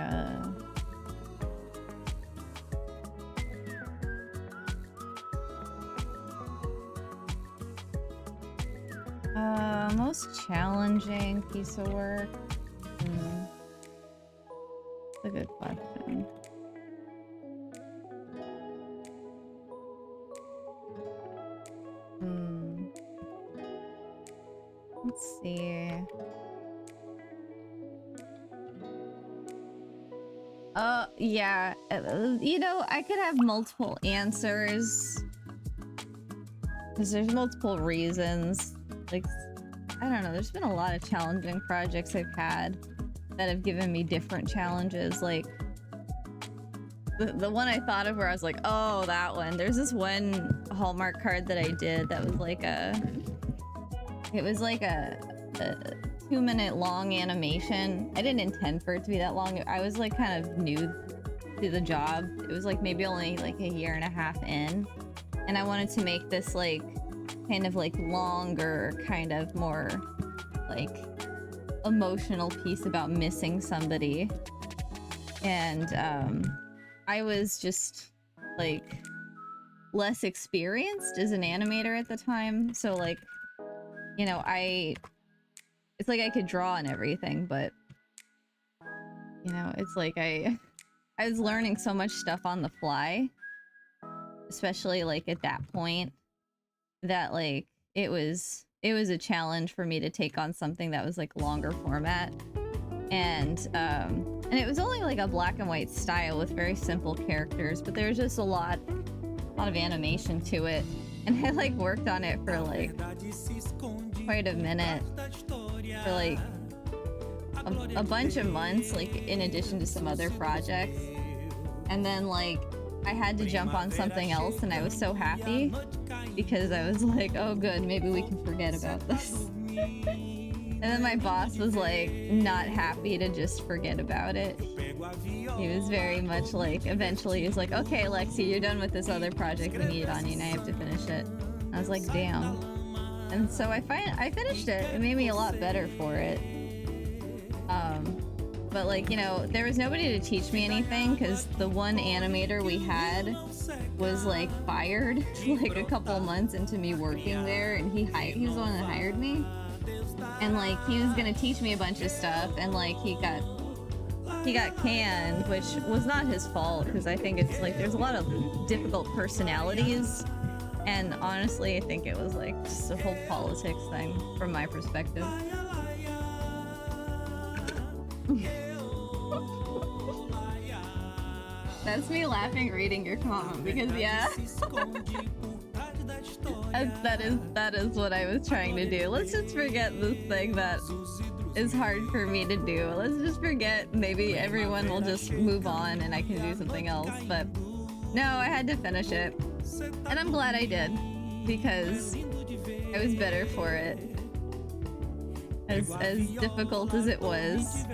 most challenging piece of work? That's a good question. Let's see. Yeah, you know, I could have multiple answers. Because there's multiple reasons. Like, I don't know, there's been a lot of challenging projects I've had that have given me different challenges. Like, the one I thought of where I was like, oh, that one. There's this one Hallmark card that I did that was like a... It was like a 2-minute long animation. I didn't intend for it to be that long. I was like kind of new to the job. It was like maybe only like a year and a half in. And I wanted to make this like kind of like longer, kind of more like emotional piece about missing somebody. And I was just like less experienced as an animator at the time. So like, you know, it's like I could draw and everything, but you know, it's like I was learning so much stuff on the fly, especially like at that point, that like it was a challenge for me to take on something that was like longer format. And it was only like a black and white style with very simple characters, but there was just a lot of animation to it. And I like worked on it for like quite a minute, for like a bunch of months, like in addition to some other projects. And then like I had to jump on something else, and I was so happy because I was like, oh good, maybe we can forget about this. And then my boss was like not happy to just forget about it. He was very much like, eventually he was like, okay Lexi, you're done with this other project we need on you, and I have to finish it. And I was like, damn. And so I finished it. It made me a lot better for it. But like, you know, there was nobody to teach me anything because the one animator we had was like fired like a couple months into me working there, and he was the one that hired me. And like he was gonna teach me a bunch of stuff, and like he got canned, which was not his fault, because I think it's like there's a lot of difficult personalities, and honestly I think it was like just a whole politics thing from my perspective. That's me laughing reading your comment, because yeah. that is what I was trying to do. Let's just forget this thing that is hard for me to do. Let's just forget. Maybe everyone will just move on and I can do something else. But no, I had to finish it. And I'm glad I did, because I was better for it. As difficult as it was,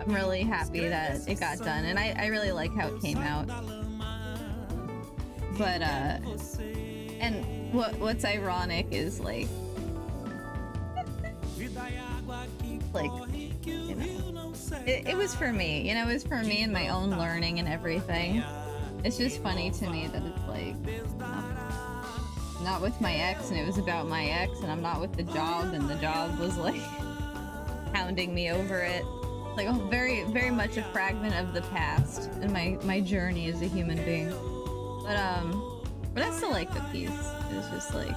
I'm really happy that it got done, and I really like how it came out. But and what's ironic is like you know, it was for me, you know, it was for me and my own learning and everything. It's just funny to me that it's like not with my ex, and it was about my ex, and I'm not with the job, and the job was like hounding me over it. Like a very, very much a fragment of the past in my journey as a human being. But I still like the piece. It was just like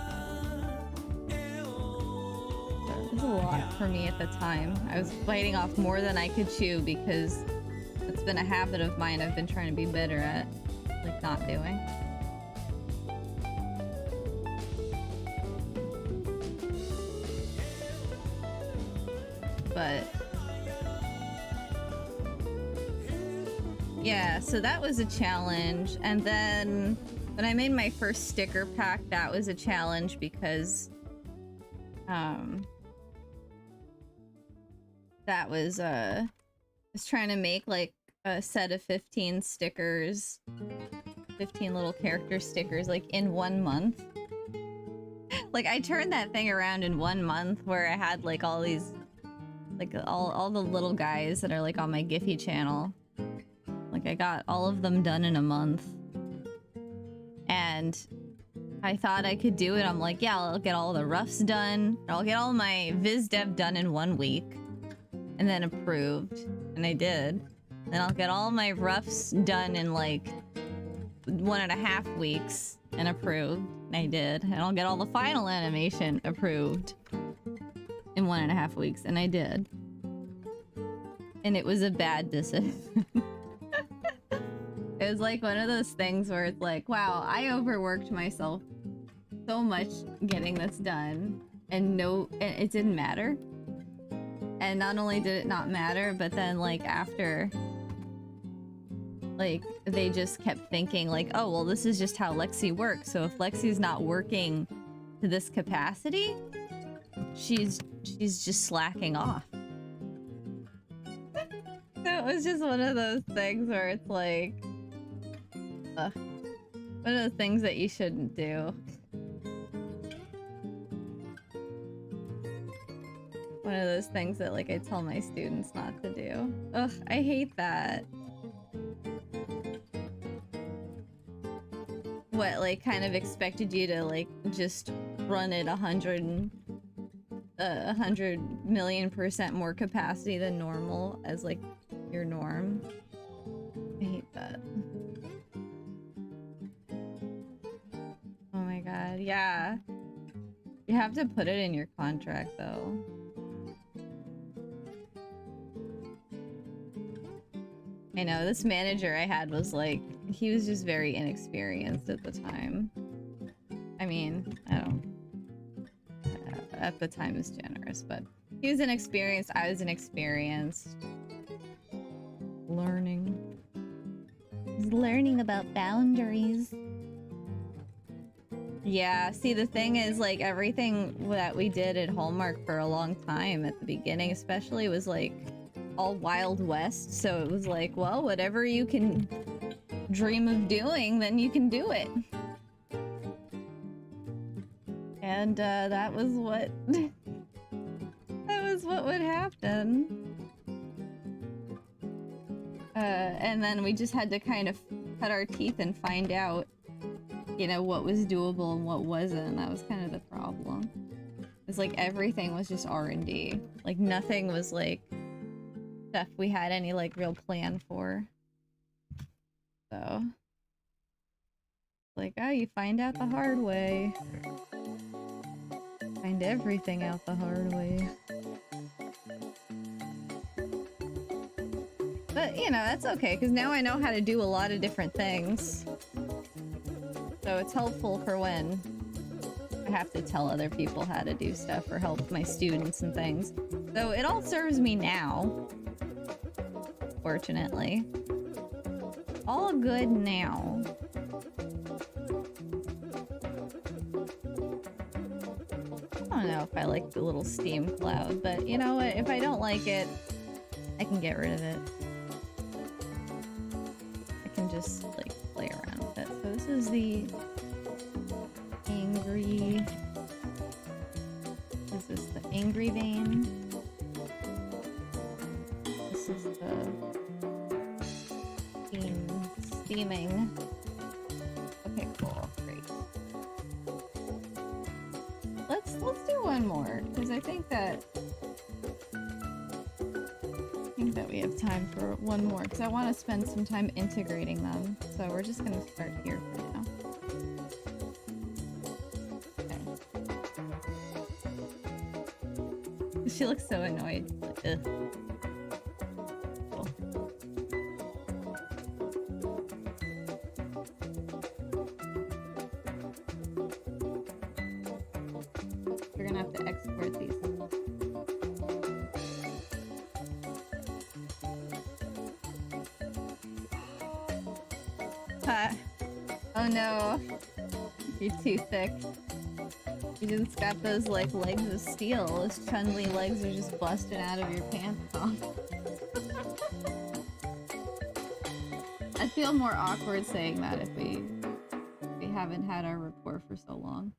it was a lot for me at the time. I was biting off more than I could chew, because it's been a habit of mine I've been trying to be better at, like not doing. But yeah, so that was a challenge. And then when I made my first sticker pack, that was a challenge because that was I was trying to make like a set of 15 stickers, 15 little character stickers, like in 1 month. Like I turned that thing around in 1 month, where I had like all these, like all the little guys that are like on my Giphy channel. Like I got all of them done in a month. And I thought I could do it. I'm like, yeah, I'll get all the roughs done. I'll get all my viz dev done in 1 week. And then approved. And I did. Then I'll get all my roughs done in like 1.5 weeks and approved. And I did. And I'll get all the final animation approved in 1.5 weeks. And I did. And it was a bad decision. It was like one of those things where it's like, wow, I overworked myself so much getting this done, and it didn't matter. And not only did it not matter, but then like after, like they just kept thinking like, oh well, this is just how Lexi works, so if Lexi's not working to this capacity, she's just slacking off. So it was just one of those things where it's like, one of those things that you shouldn't do. One of those things that, like, I tell my students not to do. Ugh, I hate that. What, like, kind of expected you to, like, just run at 100,000,000% more capacity than normal as, like, your norm. I hate that. Oh my god, yeah. You have to put it in your contract, though. I know, this manager I had was like, he was just very inexperienced at the time. I mean, I don't... at the time is generous, but he was inexperienced, I was inexperienced. Learning. He's learning about boundaries. Yeah, see, the thing is, like, everything that we did at Hallmark for a long time at the beginning especially was, like, all Wild West, so it was like, well, whatever you can dream of doing, then you can do it. And, that was what... that was what would happen. And then we just had to kind of cut our teeth and find out, you know, what was doable and what wasn't. That was kind of the problem. It's like everything was just R&D. Like nothing was like stuff we had any like real plan for. So like, oh, you find out the hard way. Find everything out the hard way. But, you know, that's okay, because now I know how to do a lot of different things. So it's helpful for when I have to tell other people how to do stuff or help my students and things. So it all serves me now. Fortunately. All good now. I don't know if I like the little steam cloud, but you know what? If I don't like it, I can get rid of it. I can just, like, play around with it. So this is the angry... Is this the angry vein? This is the steaming. Okay, cool. Great. Let's do one more, because I think that we have time for one more, because I want to spend some time integrating them. So we're just going to start here for now. Okay. She looks so annoyed. Like, ugh. Cool. We're going to have to export these. Oh no, you're too thick. You just got those like legs of steel. Those Chun-Li legs are just busting out of your pants off. I feel more awkward saying that if we haven't had our rapport for so long.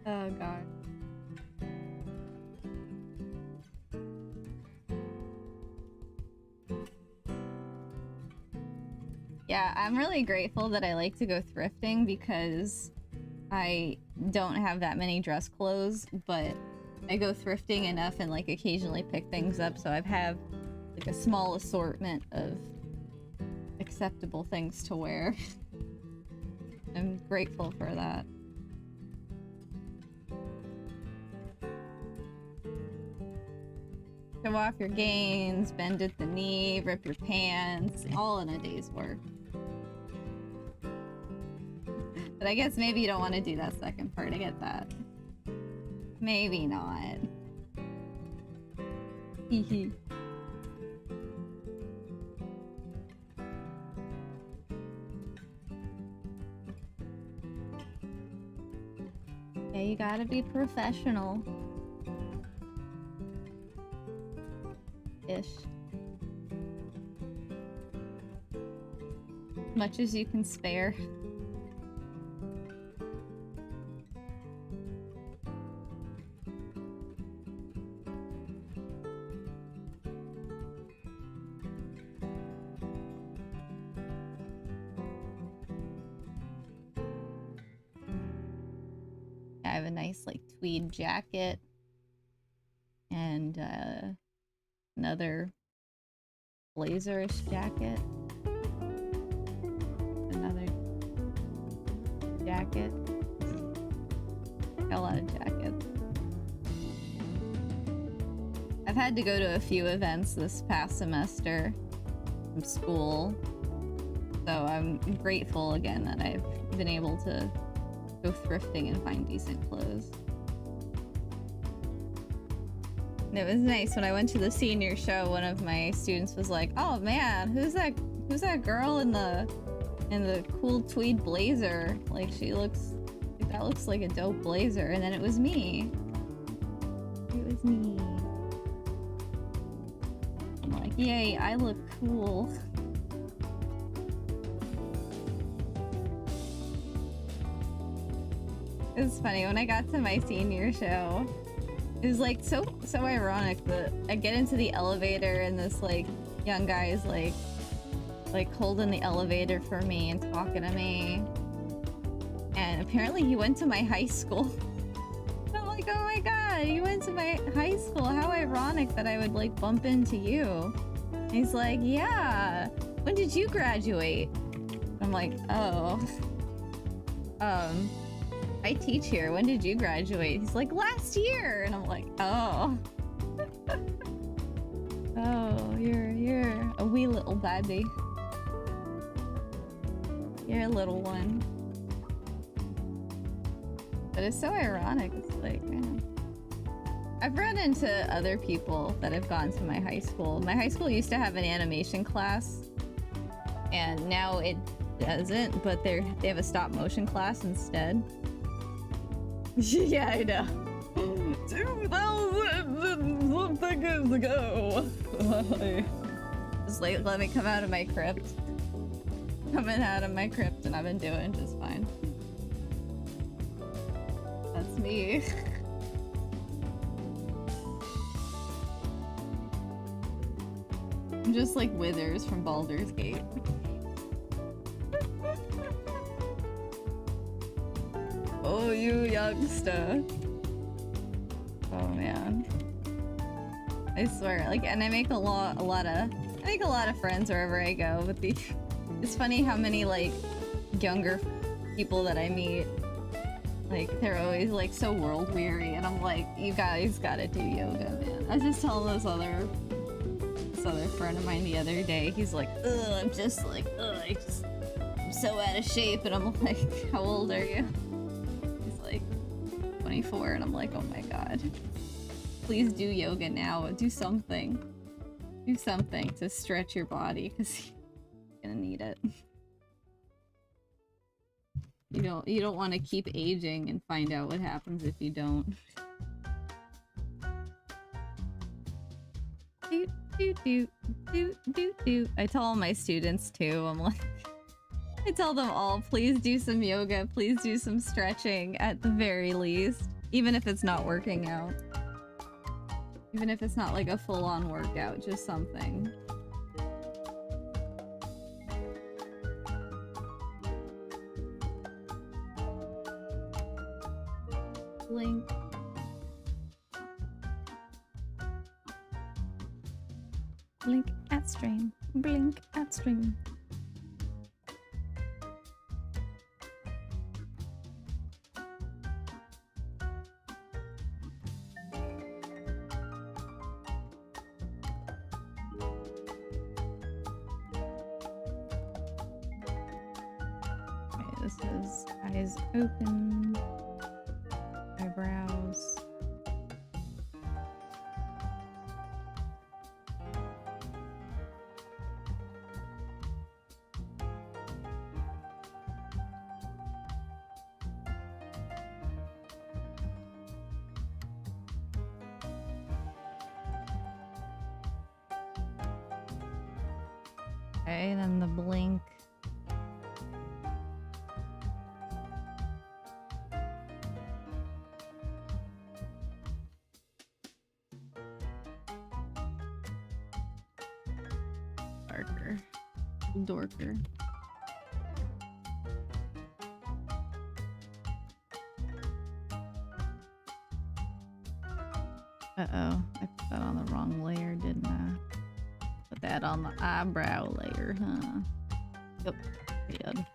Oh god. Yeah, I'm really grateful that I like to go thrifting because I don't have that many dress clothes, but I go thrifting enough and like occasionally pick things up, so I have like a small assortment of acceptable things to wear. I'm grateful for that. Show off your gains, bend at the knee, rip your pants, all in a day's work. But I guess maybe you don't want to do that second part. I get that. Maybe not. Hehe. Yeah, you gotta be professional. Ish. Much as you can spare. I have a nice like tweed jacket and another blazerish jacket. Another jacket. Got a lot of jackets. I've had to go to a few events this past semester from school, so I'm grateful again that I've been able to go thrifting and find decent clothes. And it was nice when I went to the senior show. One of my students was like, "Oh man, who's that girl in the cool tweed blazer? Like that looks like a dope blazer." And then it was me. It was me. I'm like, "Yay, I look cool." It was funny when I got to my senior show. It was like so ironic that I get into the elevator and this like young guy is like holding the elevator for me and talking to me. And apparently he went to my high school. And I'm like, oh my god, you went to my high school. How ironic that I would like bump into you. And he's like, yeah. When did you graduate? I'm like, oh. I teach here. When did you graduate? He's like, last year. And I'm like, oh. Oh, you're a wee little baby. You're a little one. But it's so ironic. It's like, man. I've run into other people that have gone to my high school. My high school used to have an animation class. And now it doesn't, but they have a stop motion class instead. Yeah, I know. 2000 something years ago. Just like, let me come out of my crypt. Coming out of my crypt, and I've been doing just fine. That's me. I'm just like Withers from Baldur's Gate. Oh, you youngster. Oh man. I swear, like, and I make a lot of friends wherever I go, but it's funny how many like younger people that I meet, like they're always like so world weary, and I'm like, you guys gotta do yoga, man. I was just telling this other friend of mine the other day, he's like, ugh, I'm just like, ugh, I'm so out of shape, and I'm like, how old are you? 24, and I'm like, oh my god, please do yoga now. Do something to stretch your body, because you're gonna need it. You don't want to keep aging and find out what happens if you don't. I tell all my students too, I'm like, I tell them all, please do some yoga, please do some stretching at the very least. Even if it's not working out. Even if it's not like a full-on workout, just something. Blink. Blink at stream. Blink at stream. This is eyes open, eyebrows. Okay, then the blink. Darker. Dorker. Uh-oh, I put that on the wrong layer, didn't I? Put that on the eyebrow layer, huh? Yep, did.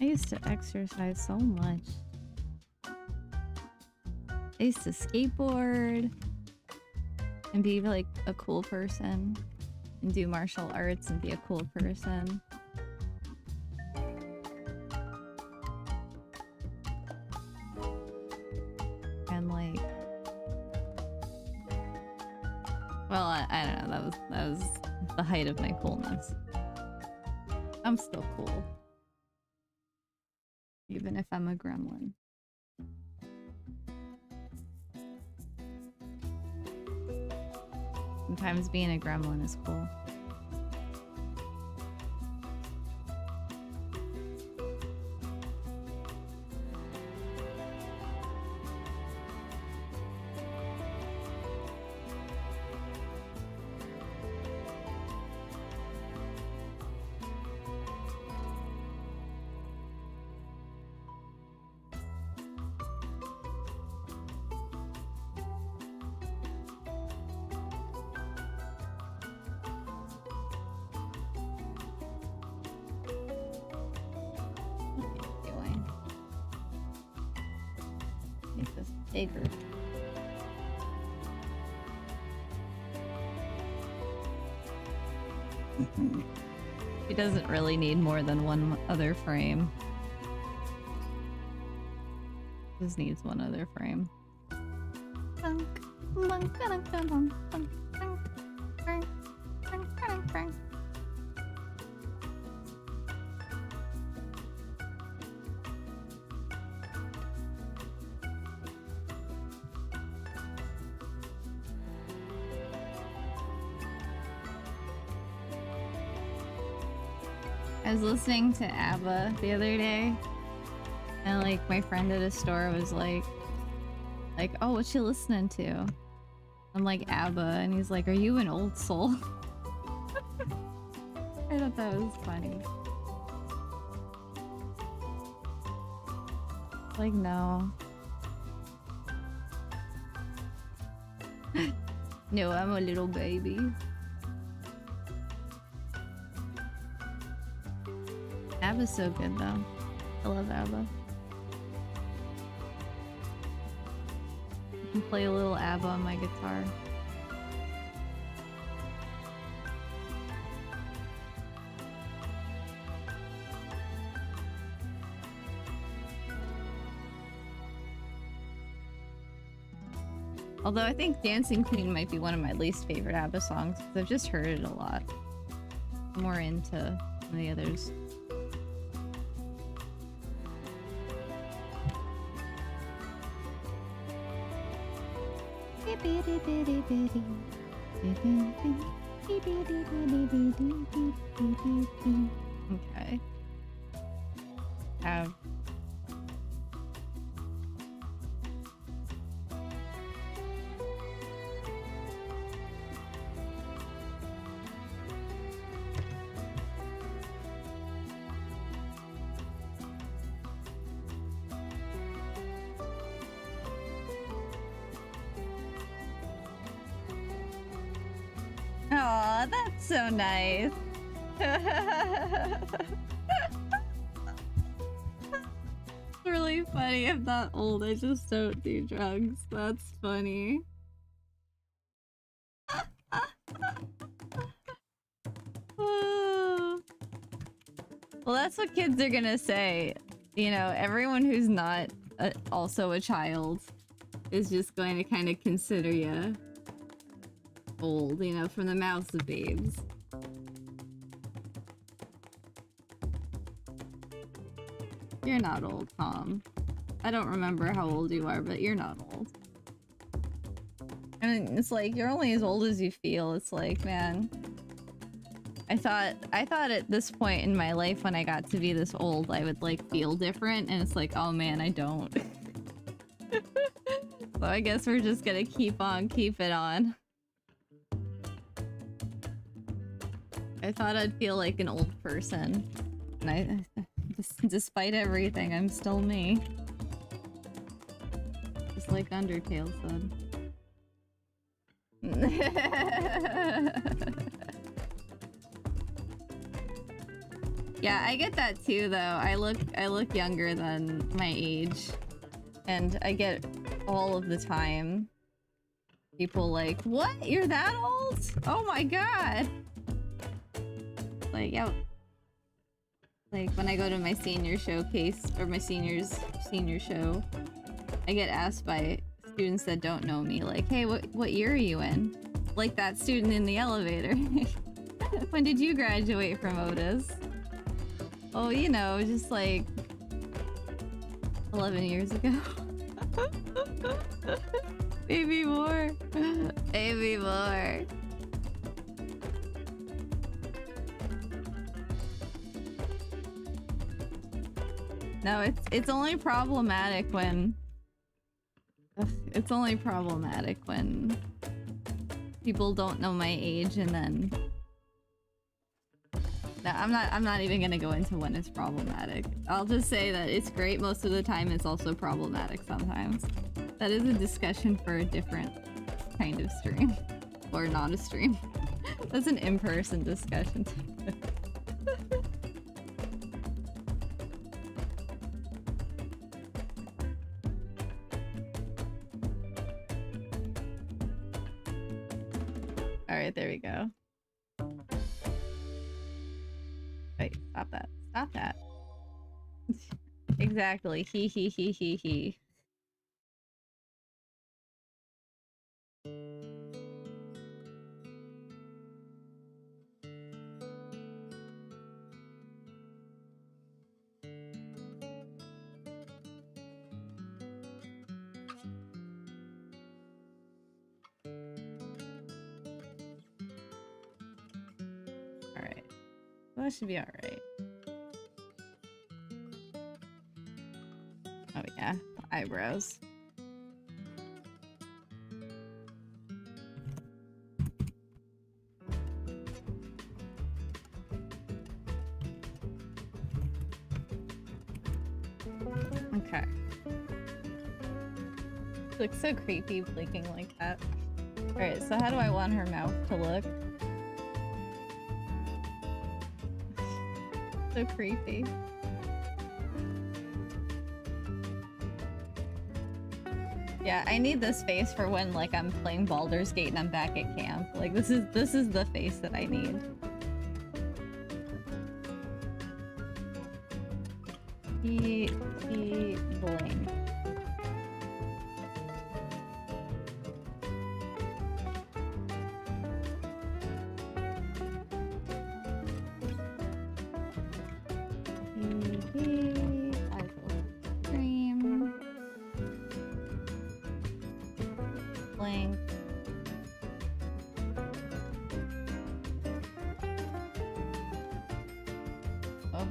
I used to exercise so much. I used to skateboard and be like a cool person and do martial arts and be a cool person. And like, well, I don't know, that was the height of my coolness. I'm still cool. Even if I'm a gremlin. Sometimes being a gremlin is cool. Bigger. He doesn't really need more than one other frame. Just needs one other frame. I was listening to ABBA the other day, and like my friend at a store was like, oh, what you listening to? I'm like, ABBA, and he's like, are you an old soul? I thought that was funny. Like, no. No, I'm a little baby. ABBA's so good though. I love ABBA. I can play a little ABBA on my guitar. Although I think Dancing Queen might be one of my least favorite ABBA songs because I've just heard it a lot. I'm more into some of the others. Okay. Have Aw, that's so nice. It's really funny. I'm not old. I just don't do drugs. That's funny. Well, that's what kids are gonna say. You know, everyone who's not also a child is just going to kind of consider you old, you know, from the mouths of babes. You're not old, Tom. I don't remember how old you are, but you're not old. I mean, it's like, you're only as old as you feel. It's like, man... I thought at this point in my life when I got to be this old, I would, like, feel different, and it's like, oh man, I don't. So I guess we're just gonna keep it on. I thought I'd feel like an old person. And despite everything, I'm still me. Just like Undertale said. Yeah, I get that too though. I look younger than my age. And I get all of the time people like, what? You're that old? Oh my god. Like, yeah. Like when I go to my senior showcase or my senior show, I get asked by students that don't know me, like, hey, what year are you in? Like that student in the elevator. When did you graduate from Otis? Oh, you know, just like 11 years ago. Maybe more. Maybe more. No, it's only problematic when... It's only problematic when people don't know my age and then... No, I'm not even gonna go into when it's problematic. I'll just say that it's great most of the time, it's also problematic sometimes. That is a discussion for a different kind of stream. Or not a stream. That's an in-person discussion. Alright, there we go. Wait, stop that. Stop that. Exactly. He. Alright. Well, that should be alright. Oh yeah, the eyebrows. Okay. She looks so creepy blinking like that. Alright, so how do I want her mouth to look? So creepy. Yeah, I need this face for when like I'm playing Baldur's Gate and I'm back at camp. Like this is the face that I need. He blink. Blink. Oh.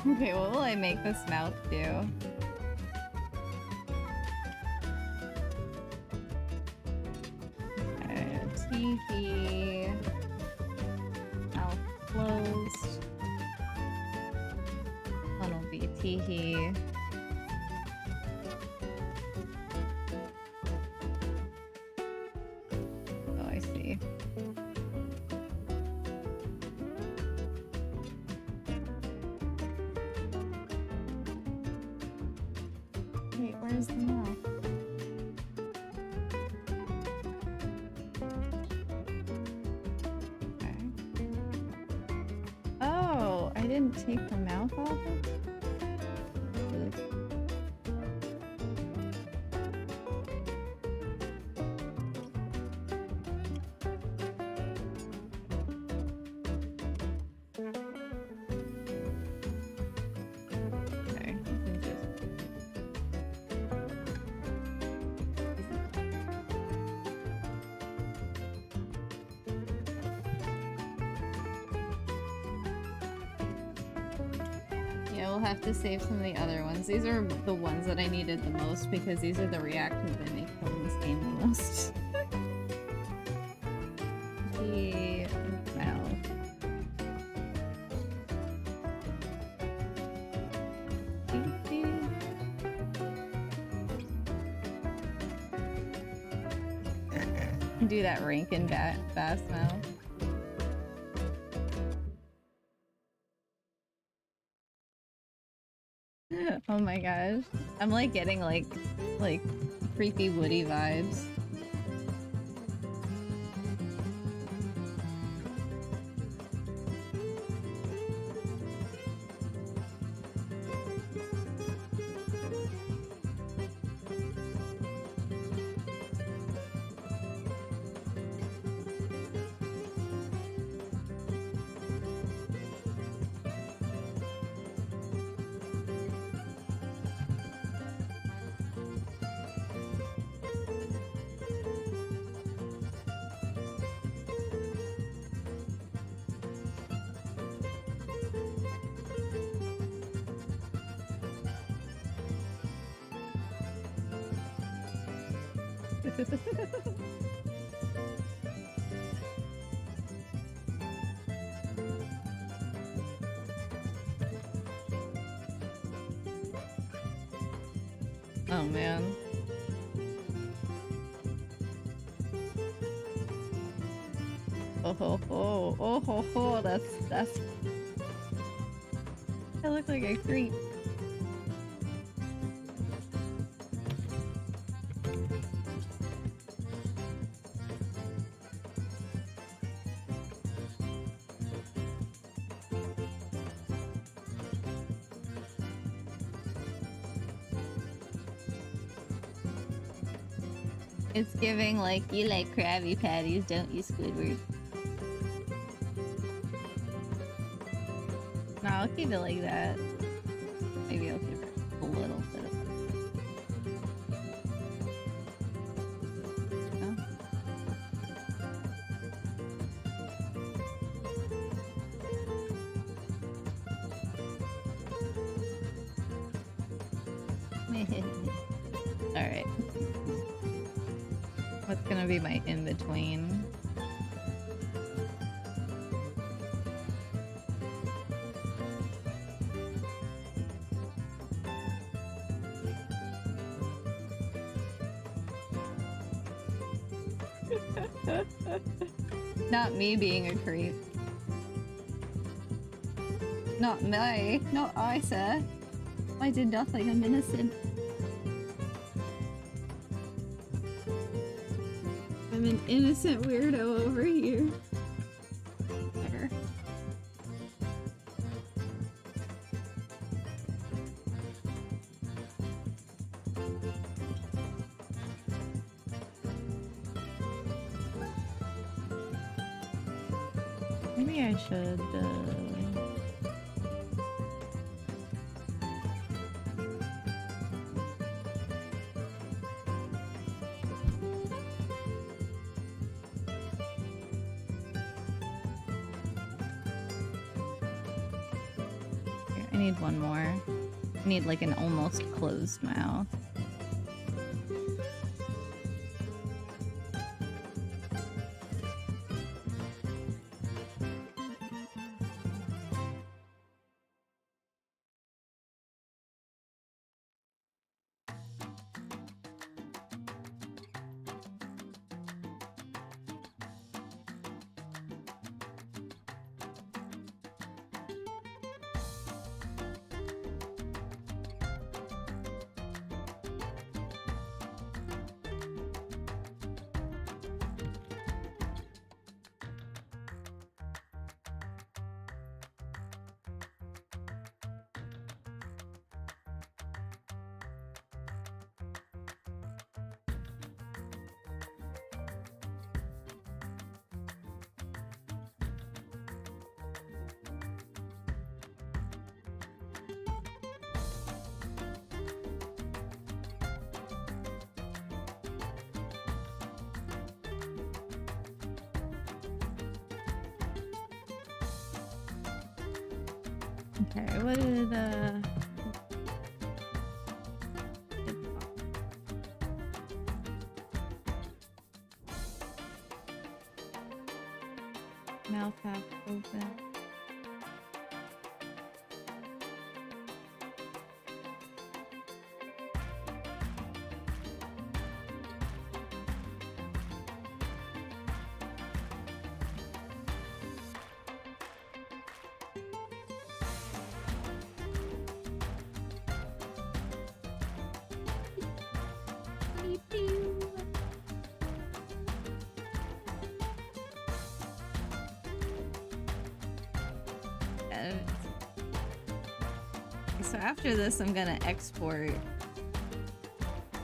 Okay, what will I make this mouth do? Okay, teethy. Mouth closed. Wait, teehee. Oh, I see. Wait, where's the mouth? Oh, I didn't take the mouth off it? Okay, I can just... Yeah, we'll have to save some of the other ones. These are the ones that I needed the most because these are the reactions I make from this game the most. The mouth. Do that Rankin bass mouth. Oh my gosh. I'm like getting like creepy Woody vibes. Oh man. Oh ho ho, oh ho ho, that's... I look like a creep. It's giving like, you like Krabby Patties, don't you, Squidward? No, I'll keep it like that. Maybe I'll give it a little bit of... Oh. Alright. What's gonna be my in-between? Not me being a creep. Not me. Not I, sir. I did nothing. I'm innocent. I'm an innocent weirdo over here. There. Maybe I should, I need one more. I need like an almost closed mouth. Okay, what did mouth half open? So after this, I'm gonna export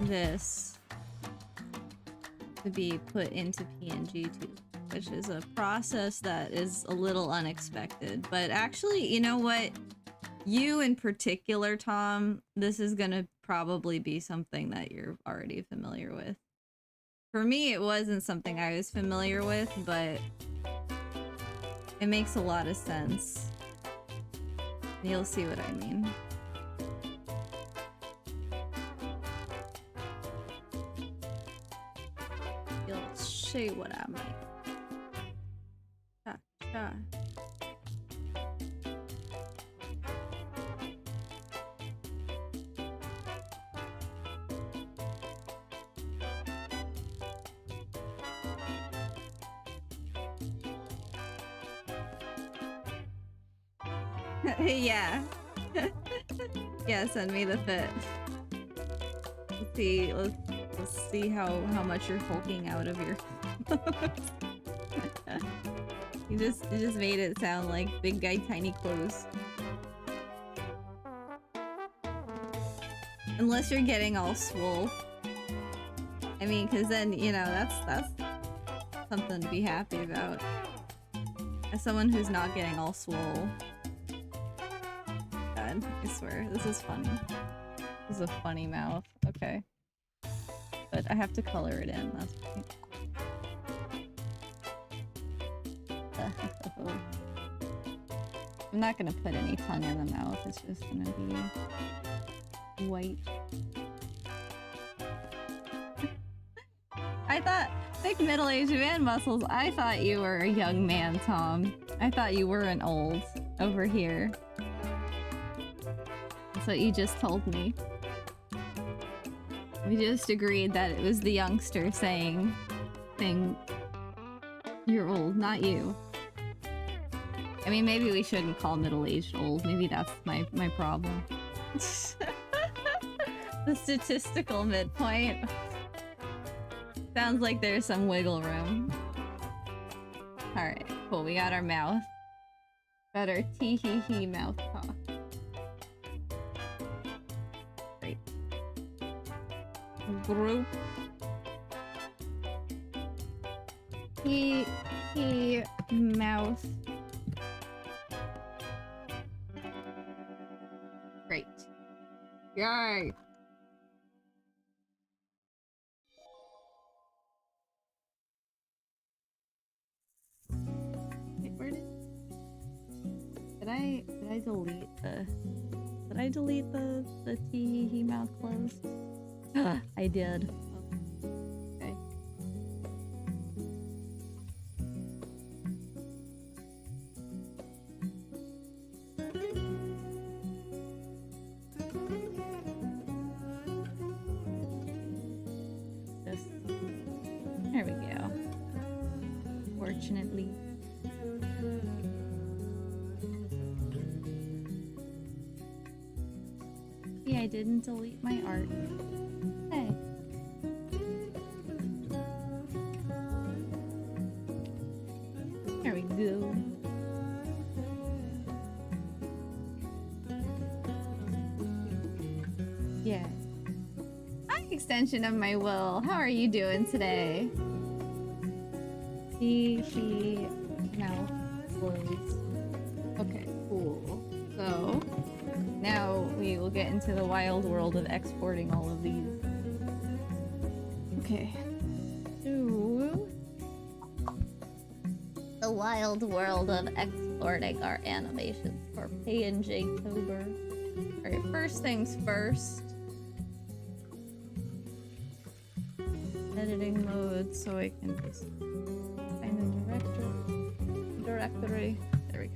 this to be put into PNGtuber, which is a process that is a little unexpected. But actually, you know what? You in particular, Tom, this is gonna probably be something that you're already familiar with. For me, it wasn't something I was familiar with, but it makes a lot of sense. You'll see what I mean. You'll see what I mean. Cha-cha. Yeah. Yeah, send me the fit. Let's see how much you're hulking out of your You just made it sound like big guy tiny clothes. Unless you're getting all swole. I mean, cause then, you know, that's something to be happy about. As someone who's not getting all swole. God, I swear, this is funny. This is a funny mouth. Okay. But I have to color it in, that's right. I'm not gonna put any tongue in the mouth, it's just gonna be white. I thought, thick middle-aged man muscles, I thought you were a young man, Tom. I thought you weren't old over here. That's what you just told me. We just agreed that it was the youngster saying you're old, not you. I mean, maybe we shouldn't call middle-aged old. Maybe that's my problem. The statistical midpoint. Sounds like there's some wiggle room. Alright, cool. We got our mouth. Got our tee-hee-hee mouth talk. Great. Group. He mouth. Great. Yay! Wait, where did I delete the tee-hee-hee mouth closed? I did. Okay. There we go. Fortunately. See, I didn't delete my art. Hey. There we go. Yeah. Hi, extension of my will. How are you doing today? He mouth closed. Okay, cool. So now we will get into the wild world of exporting all of these. Okay. Ooh. The wild world of exporting our animations for PNGtuber. Alright, first things first. Editing mode so I can just find the directory. There we go.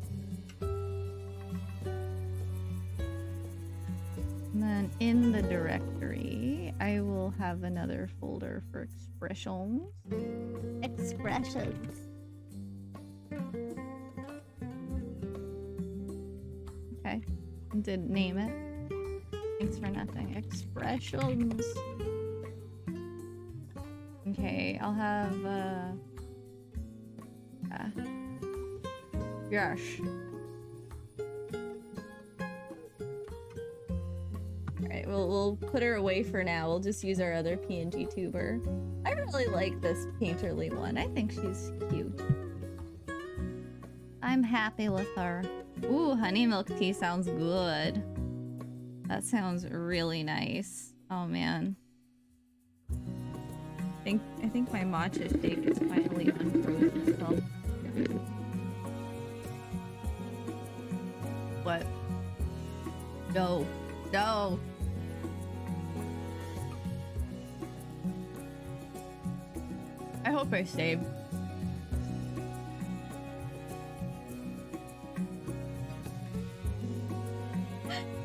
And then in the directory, I will have another folder for expressions. Expressions. Okay, didn't name it. Thanks for nothing. Expressions. Okay, I'll have gosh. Alright, we'll put her away for now. We'll just use our other PNGtuber. I really like this painterly one. I think she's cute. I'm happy with her. Ooh, honey milk tea sounds good. That sounds really nice. Oh man. I think my matcha shake is finally unfrozen itself. What? No. No! I hope I saved.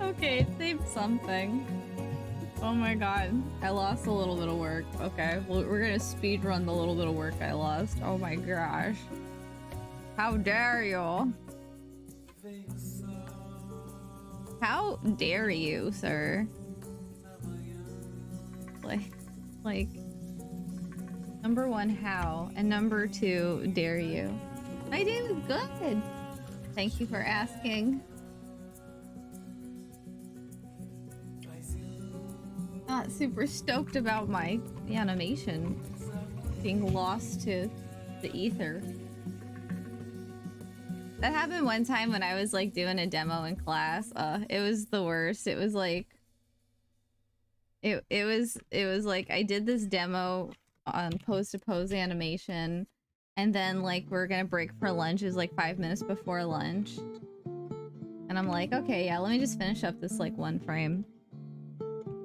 Okay, it saved something. Oh my god. I lost a little bit of work. Okay, well, we're gonna speed run the little bit of work I lost. Oh my gosh. How dare you? How dare you, sir? Like, number one, how? And number two, dare you? My day was good. Thank you for asking. Not super stoked about the animation being lost to the ether. That happened one time when I was like doing a demo in class. It was the worst. It was like it was like I did this demo on pose to pose animation, and then like we're gonna break for lunch. It was like 5 minutes before lunch, and I'm like, okay, yeah, let me just finish up this like one frame.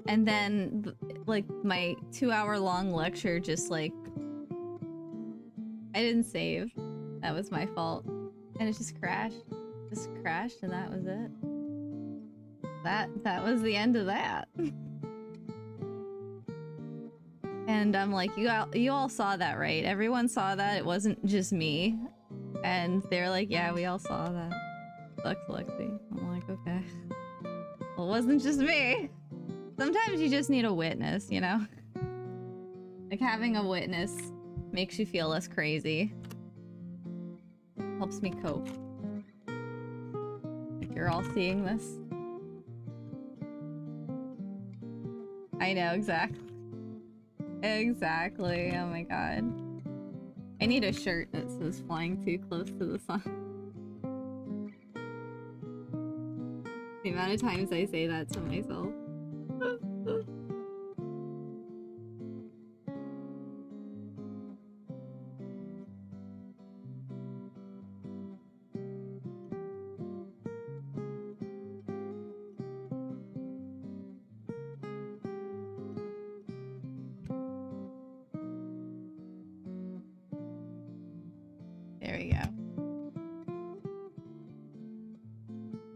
And then, like, my 2-hour-long lecture just, like... I didn't save. That was my fault. And it just crashed. Just crashed, and that was it. That was the end of that. And I'm like, you all saw that, right? Everyone saw that. It wasn't just me. And they're like, yeah, we all saw that. Sucks, Lexi. I'm like, okay. Well, it wasn't just me. Sometimes you just need a witness, you know? Like, having a witness makes you feel less crazy. Helps me cope. Like, you're all seeing this. I know, exactly. Exactly, oh my god. I need a shirt that says flying too close to the sun. The amount of times I say that to myself. There we go.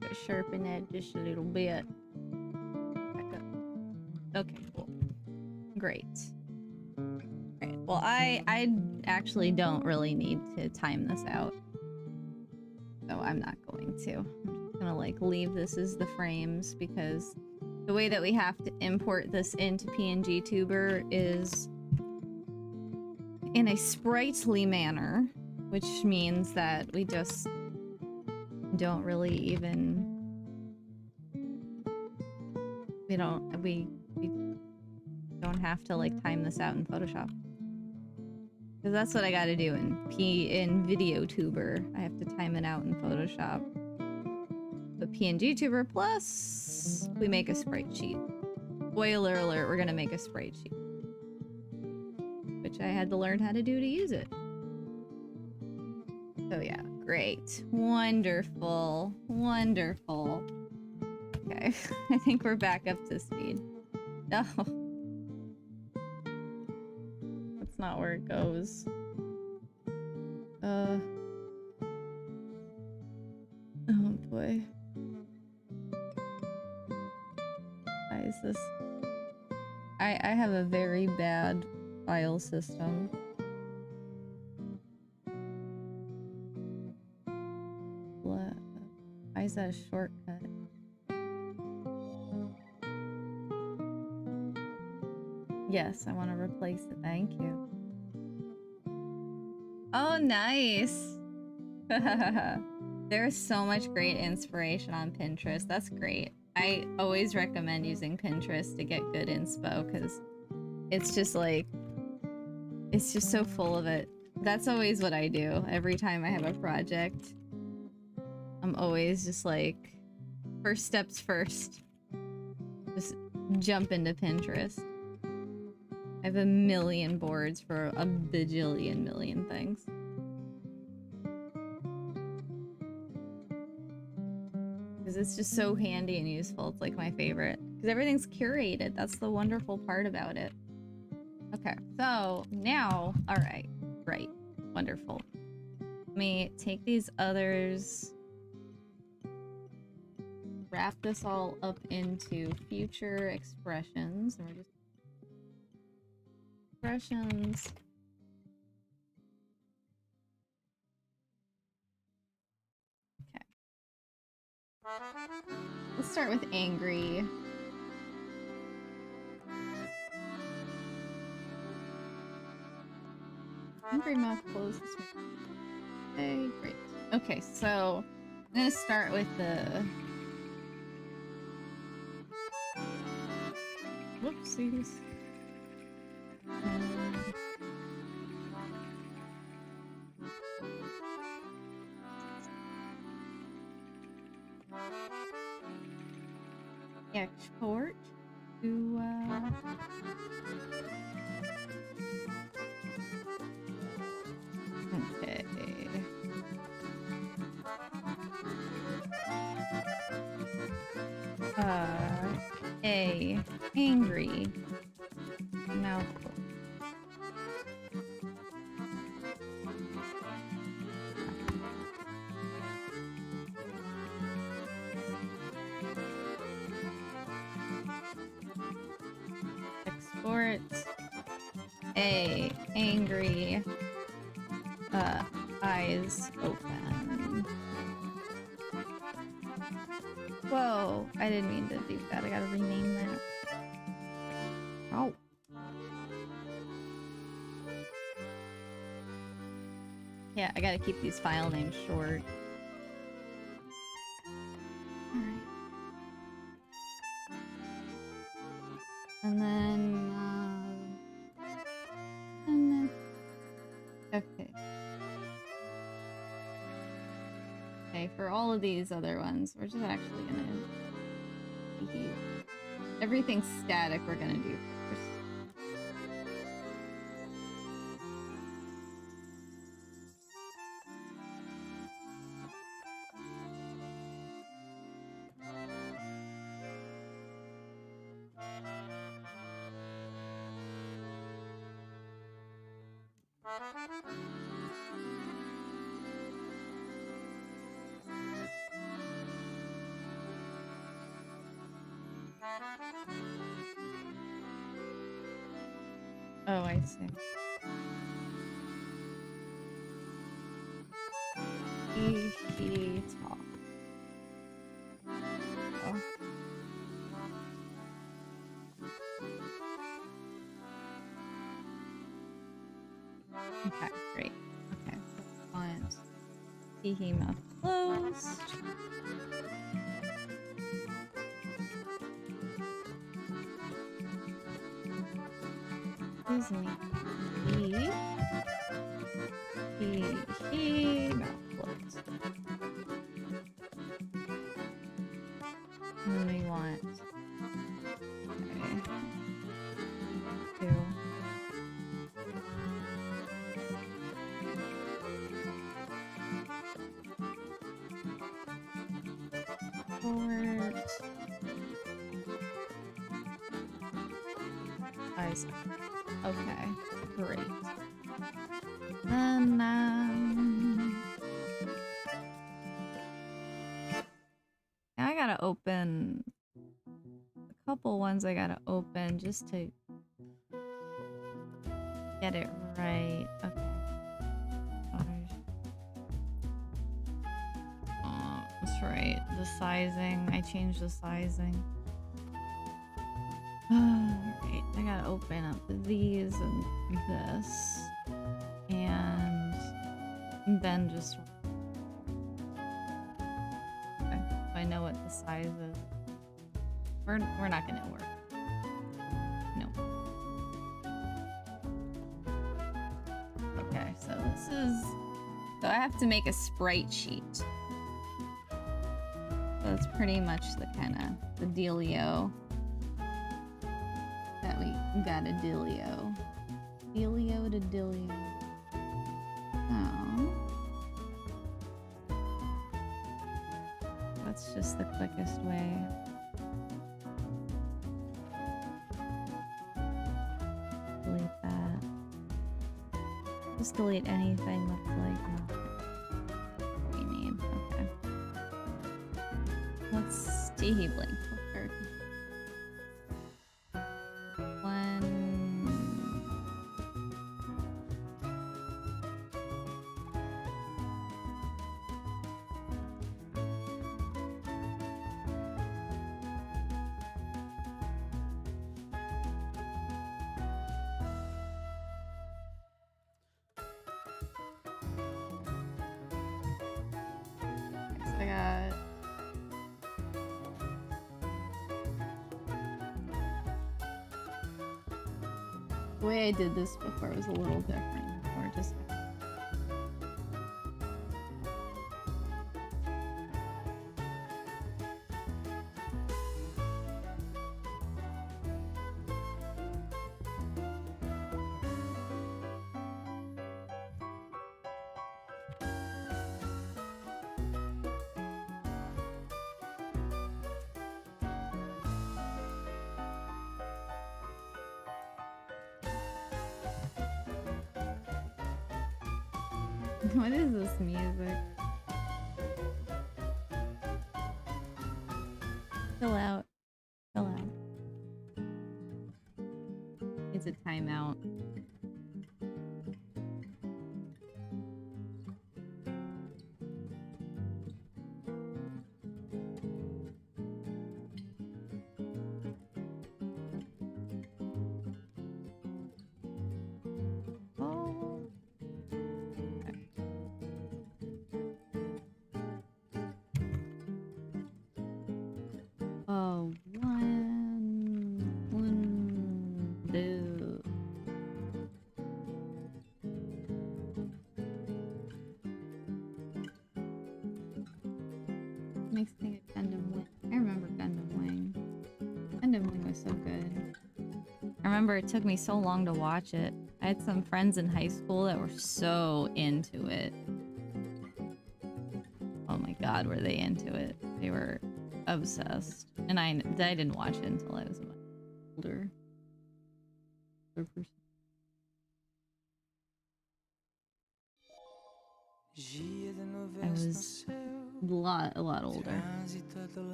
Gotta sharpen that just a little bit. Back up. Okay, cool. Great. Alright, well, I actually don't really need to time this out. So I'm not going to. I'm just gonna, like, leave this as the frames because the way that we have to import this into PNGtuber is in a sprightly manner, which means that we just don't really even... We don't have to like time this out in Photoshop. Because that's what I gotta do in VideoTuber. I have to time it out in Photoshop. But PNGtuber Plus, we make a sprite sheet. Spoiler alert, we're gonna make a sprite sheet. Which I had to learn how to do to use it. So yeah, great. Wonderful. Wonderful. Okay, I think we're back up to speed. No. That's not where it goes. Oh boy. Why is this? I have a very bad file system. Why is that a shortcut? Yes, I want to replace it. Thank you. Oh, nice. There's so much great inspiration on Pinterest. That's great. I always recommend using Pinterest to get good inspo because it's just like, it's just so full of it. That's always what I do every time I have a project. I'm always just like, first steps first. Just jump into Pinterest. I have a million boards for a bajillion million things. Because it's just so handy and useful. It's like my favorite. Because everything's curated. That's the wonderful part about it. Okay, so now, alright, right, wonderful. Let me take these others, wrap this all up into future expressions, and we're just expressions. Okay. Let's start with angry. Angry mouth closed. Okay, great. Okay, so I'm gonna start with the whoopsies. Export to okay. A angry mouth. Export a angry eyes open. Whoa, I didn't mean to do that. I gotta rename that. Oh. Yeah, I gotta keep these file names short. Alright. And then, okay. Okay, for all of these other ones, we're just actually gonna everything static we're gonna do first. Oh, I see. He talk. Oh. Okay, great. Okay, client. He mouth closed. Excuse me. He mouth closed. And then we want okay. 2. Eyes. Okay, great. Then, I gotta open a couple ones. I gotta open just to get it right. Okay. Oh, that's right. The sizing. I changed the sizing. Alright, I gotta open up these and this. And then just... Okay, so I know what the size is. We're not gonna work. No. Okay, so this is... So I have to make a sprite sheet. So that's pretty much the kind of the dealio that we got a dealio. Dealio to dealio. Oh. That's just the quickest way. Delete that. Just delete anything that's like nothing. We need. Okay. Let's see. Blink. The way I did this before was a little different, or just... What is this music? Chill out. Chill out. It's a timeout. Makes me think of Gundam Wing. I remember Gundam Wing. Gundam Wing was so good. I remember it took me so long to watch it. I had some friends in high school that were so into it. Oh my god, were they into it. They were obsessed. And I didn't watch it until I was much older. I was a lot older.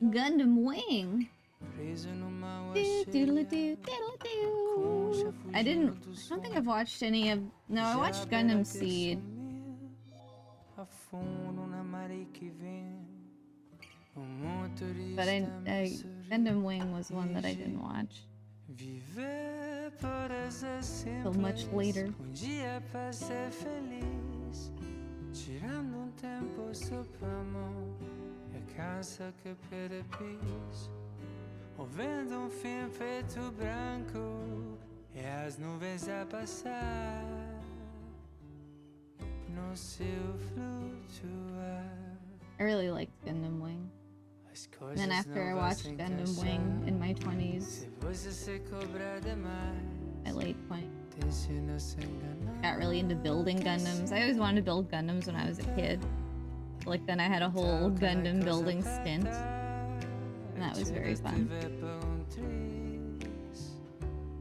Gundam Wing. I don't think I've watched any of... No, I watched Gundam Seed. But Gundam Wing was one that I didn't watch till much later. Tirando tempo sopra a mão e a casa que perapis, ouvindo fim preto branco e as nuvens a passar no seu flutuar. I really liked Gundam Wing. And then after I watched Gundam Wing in my 20s, my late 20s, got really into building Gundams. I always wanted to build Gundams when I was a kid. Like then I had a whole Gundam building stint. And that was very fun.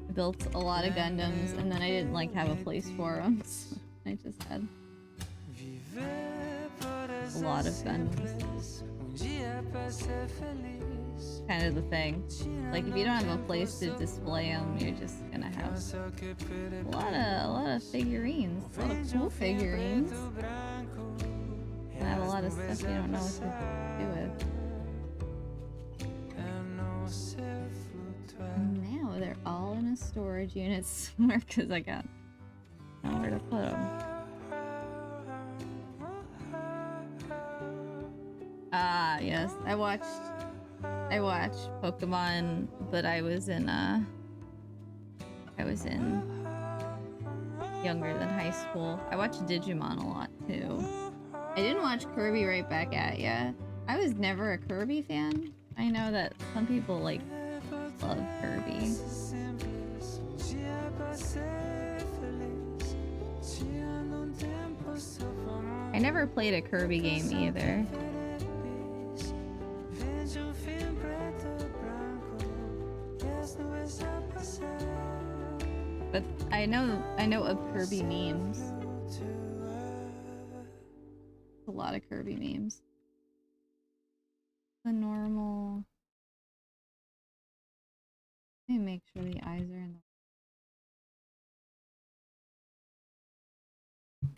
I built a lot of Gundams and then I didn't like have a place for them. So I just had a lot of Gundams. Kind of the thing. Like if you don't have a place to display them, you're just gonna have a lot of figurines, a lot of cool figurines. And I have a lot of stuff you don't know what to do with. Now they're all in a storage unit somewhere because I got nowhere to put them. Ah, yes, I watched Pokemon, but I was in younger than high school. I watched Digimon a lot too. I didn't watch Kirby right back at ya. I was never a Kirby fan. I know that some people like love Kirby. I never played a Kirby game either. But I know of Kirby memes. A lot of Kirby memes. The normal. Let me make sure the eyes are in the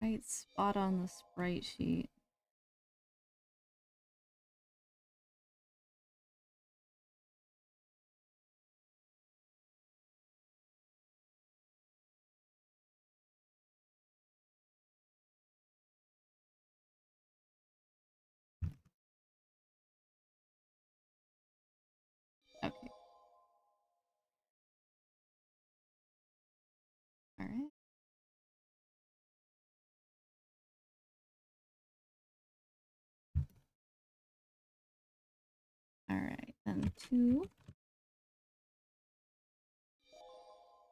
right spot on the sprite sheet. Okay. All right. All right, then 2.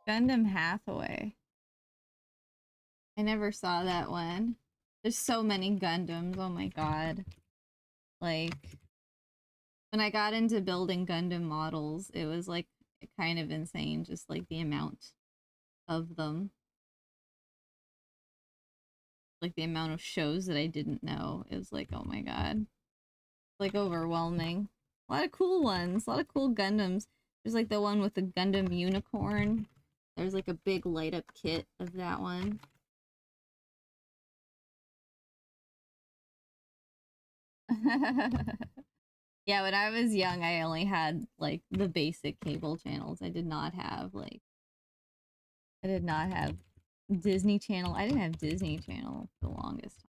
Gundam Hathaway. I never saw that one. There's so many Gundams, oh my god. Like, when I got into building Gundam models, it was like kind of insane, just like the amount of them. Like the amount of shows that I didn't know. It was like, oh my god. Like overwhelming. A lot of cool ones, a lot of cool Gundams. There's like the one with the Gundam unicorn. There's like a big light up kit of that one. Yeah, when I was young, I only had like the basic cable channels. I did not have Disney Channel. I didn't have Disney Channel for the longest time.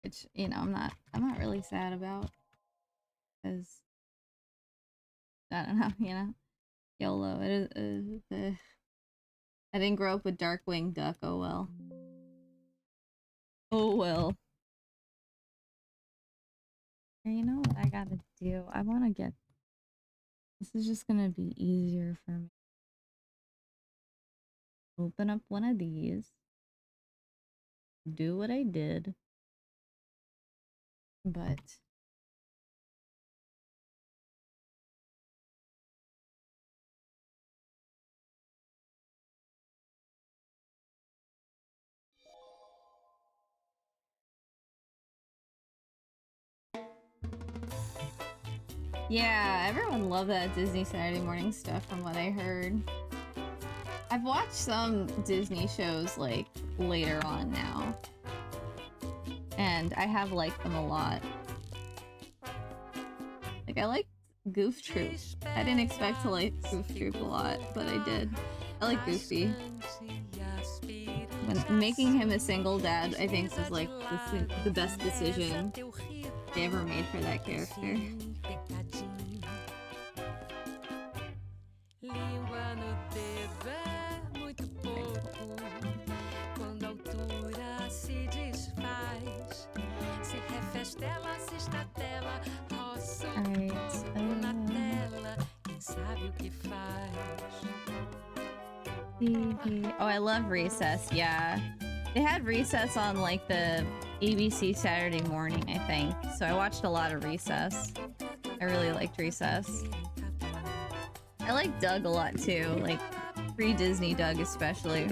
Which, you know, I'm not really sad about. Because I don't know, you know. YOLO. It is I didn't grow up with Darkwing Duck, oh well. Oh well. You know what I gotta do? I wanna get... This is just gonna be easier for me. Open up one of these. Do what I did. But... Yeah, everyone loved that Disney Saturday morning stuff from what I heard. I've watched some Disney shows like later on now. And I have liked them a lot. Like I liked Goof Troop. I didn't expect to like Goof Troop a lot, but I did. I like Goofy. When making him a single dad, I think was like the best decision they ever made for that character. Oh, I love Recess. Yeah, they had Recess on like the ABC Saturday morning, I think. So I watched a lot of Recess. I really liked Recess. I like Doug a lot too, like pre-Disney Doug especially.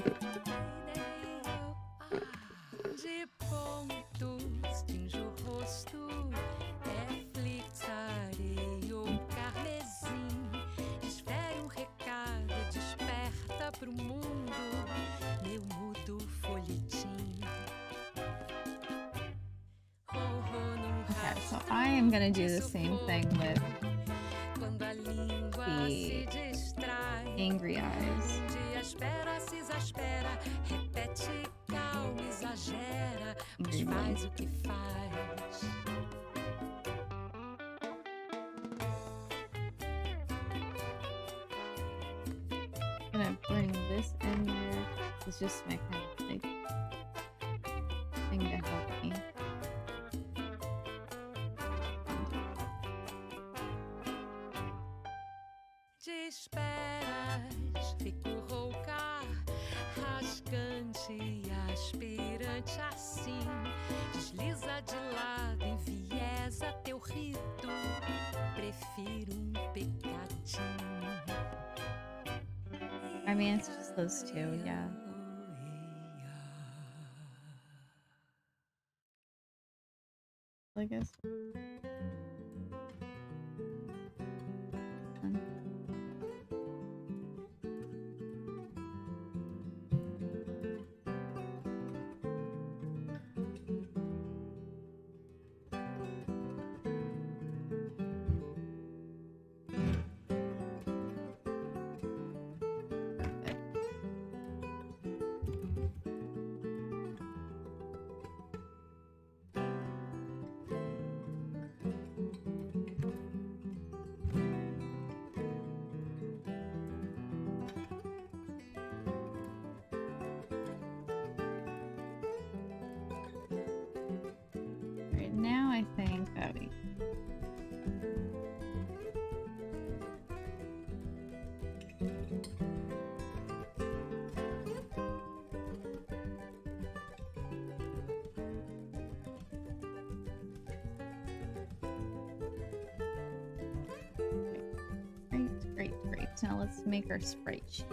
Okay, so I am gonna do the same thing with the angry eyes. Angry blink. I'm gonna bring this in there. It's just my kind of like thing to help me. De esperas, fico rouca, rasgante e aspirante assim. Desliza de lado, enviesa teu rito. Prefiro pecadinho. I mean, it's just those two, yeah. I guess. Right now, I think that we. Great. Now let's make our sprite sheet.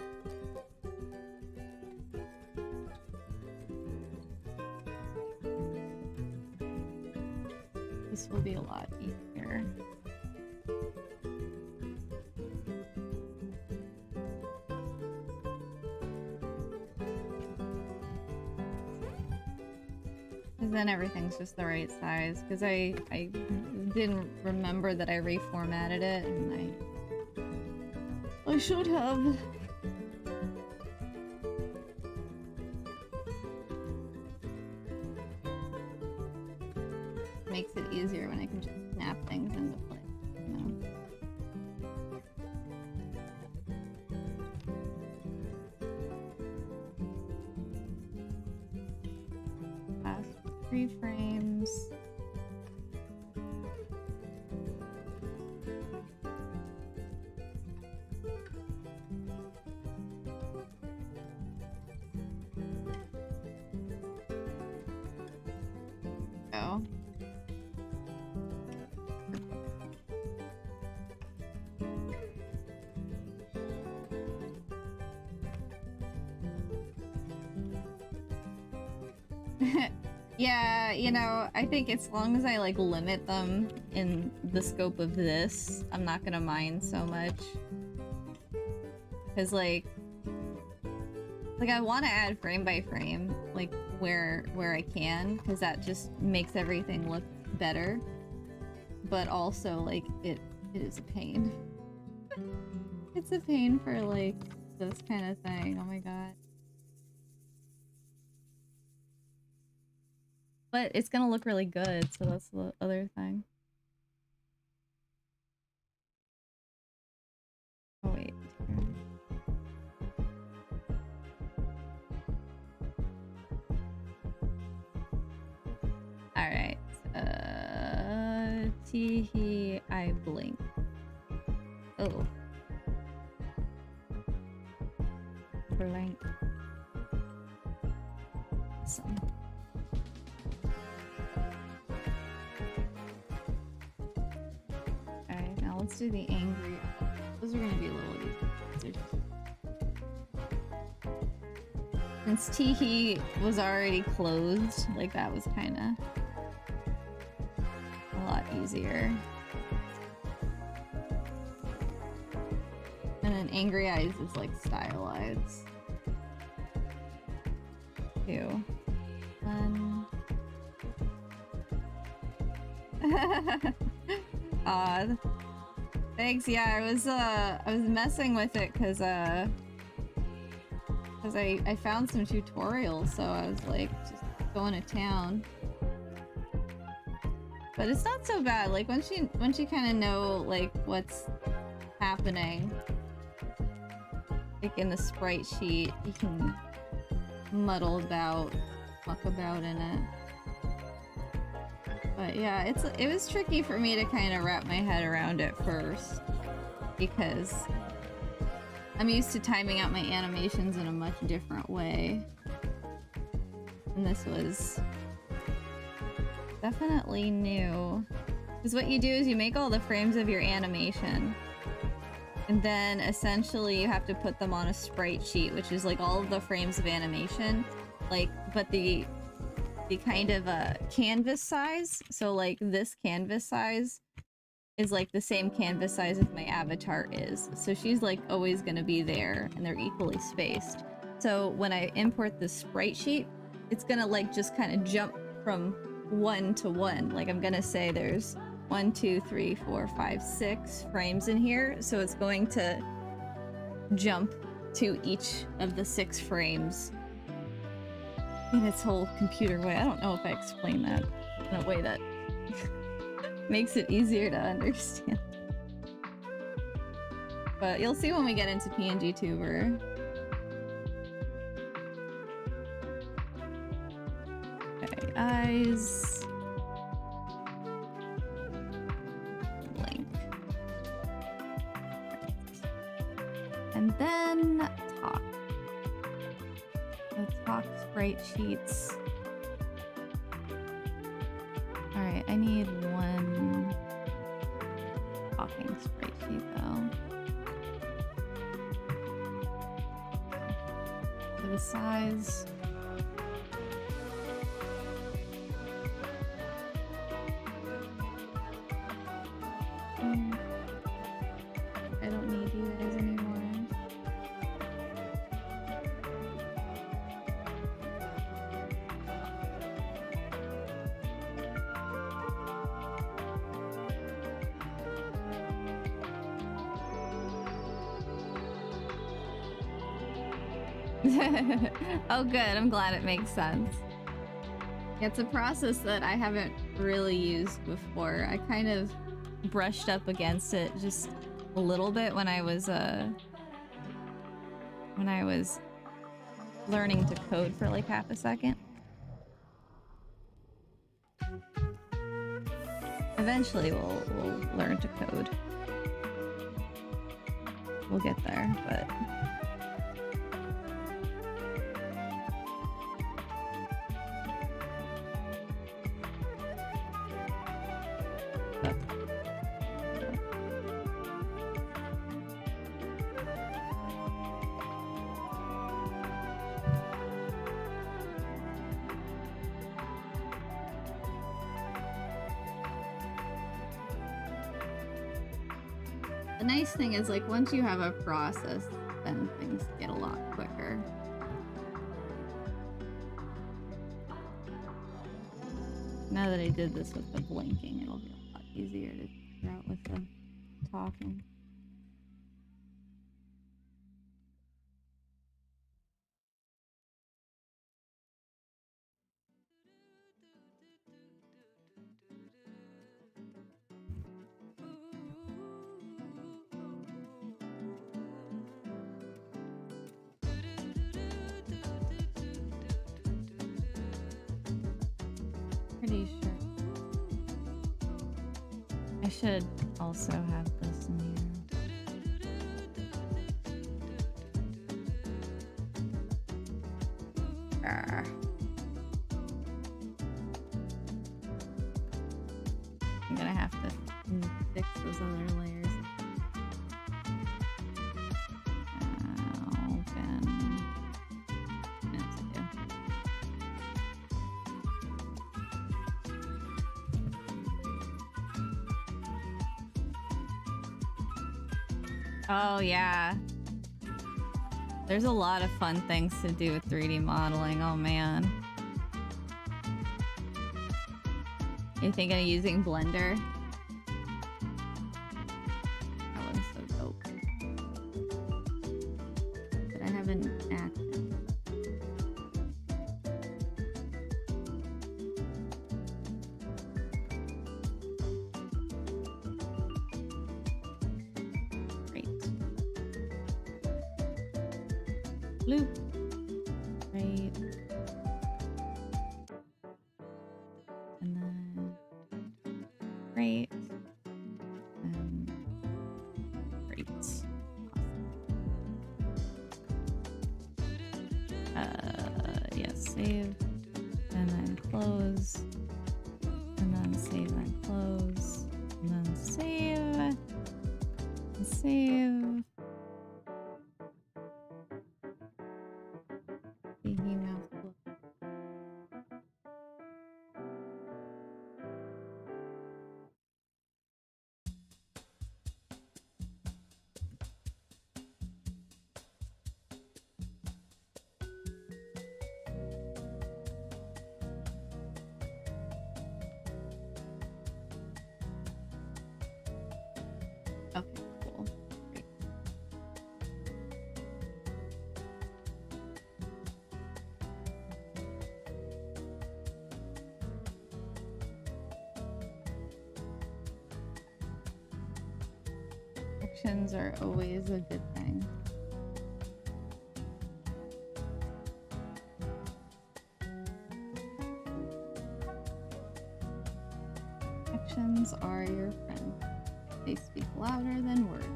This will be a lot easier. Because then everything's just the right size. Because I didn't remember that I reformatted it, and I should have. Makes it easier when I can just snap things into place, you know? Last 3 frames. Go. Yeah, you know, I think as long as I like limit them in the scope of this, I'm not gonna mind so much. Cause like I want to add frame by frame, like where I can, because that just makes everything look better. But also, like it is a pain. It's a pain for like this kind of thing. Oh my god. But it's gonna look really good, so that's the other thing. Oh wait. Alright. Teehee, I blink. Oh. blank. Awesome. Alright, now let's do the angry. Those are gonna be a little easier. Since Teehee was already closed, like that was kinda a lot easier. And then Angry Eyes is like stylized. Too. Thanks. Yeah, I was messing with it because I found some tutorials, so I was like just going to town. But it's not so bad. Like once you kind of know like what's happening, like in the sprite sheet, you can muck about in it. But yeah, it was tricky for me to kind of wrap my head around it first, because I'm used to timing out my animations in a much different way. And this was definitely new. Because what you do is you make all the frames of your animation, and then essentially you have to put them on a sprite sheet, which is like all of the frames of animation, like, but the kind of canvas size. So like this canvas size is like the same canvas size as my avatar is. So she's like always gonna be there, and they're equally spaced. So when I import the sprite sheet, it's gonna like just kind of jump from 1 to 1. Like I'm gonna say there's 1, 2, 3, 4, 5, 6 frames in here. So it's going to jump to each of the 6 frames in its whole computer way. I don't know if I explained that in a way that makes it easier to understand. But you'll see when we get into PNGtuber. Okay, eyes. Blank. And then talk. The talk sprite sheets. Alright, I need one talking sprite sheet though. For the size. I don't need you guys anymore. Oh good, I'm glad it makes sense. It's a process that I haven't really used before. I kind of brushed up against it just a little bit when I was learning to code for like half a second. Eventually we'll learn to code. We'll get there, but the nice thing is, like, once you have a process, then things get a lot quicker. Now that I did this with the blinking, it'll be a lot easier to figure out with the talking. Pretty sure. I should also have this in here. Ah. I'm gonna have to fix those other layers. Open. That's two. Oh yeah. There's a lot of fun things to do with 3D modeling. Oh man. You thinking of using Blender? That one's so dope. But I haven't acted. Great. Loop. Right. And then great. And great. Awesome. Yes, save. And then close. And then save and close. And then save. And save. Mickey Mouse book. Okay, cool. Great. Actions are always a good thing. Actions are your friend. They speak louder than words.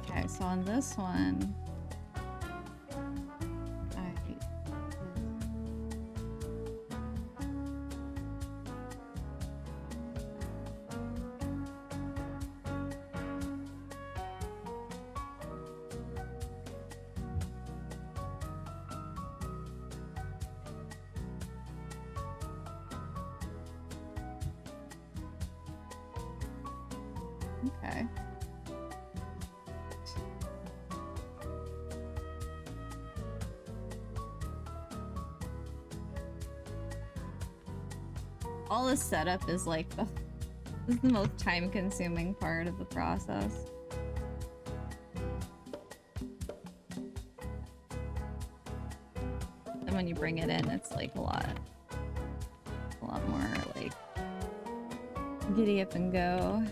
Okay, so on this one, okay. All the setup is like this is the most time-consuming part of the process. And when you bring it in, it's like a lot more like giddy up and go.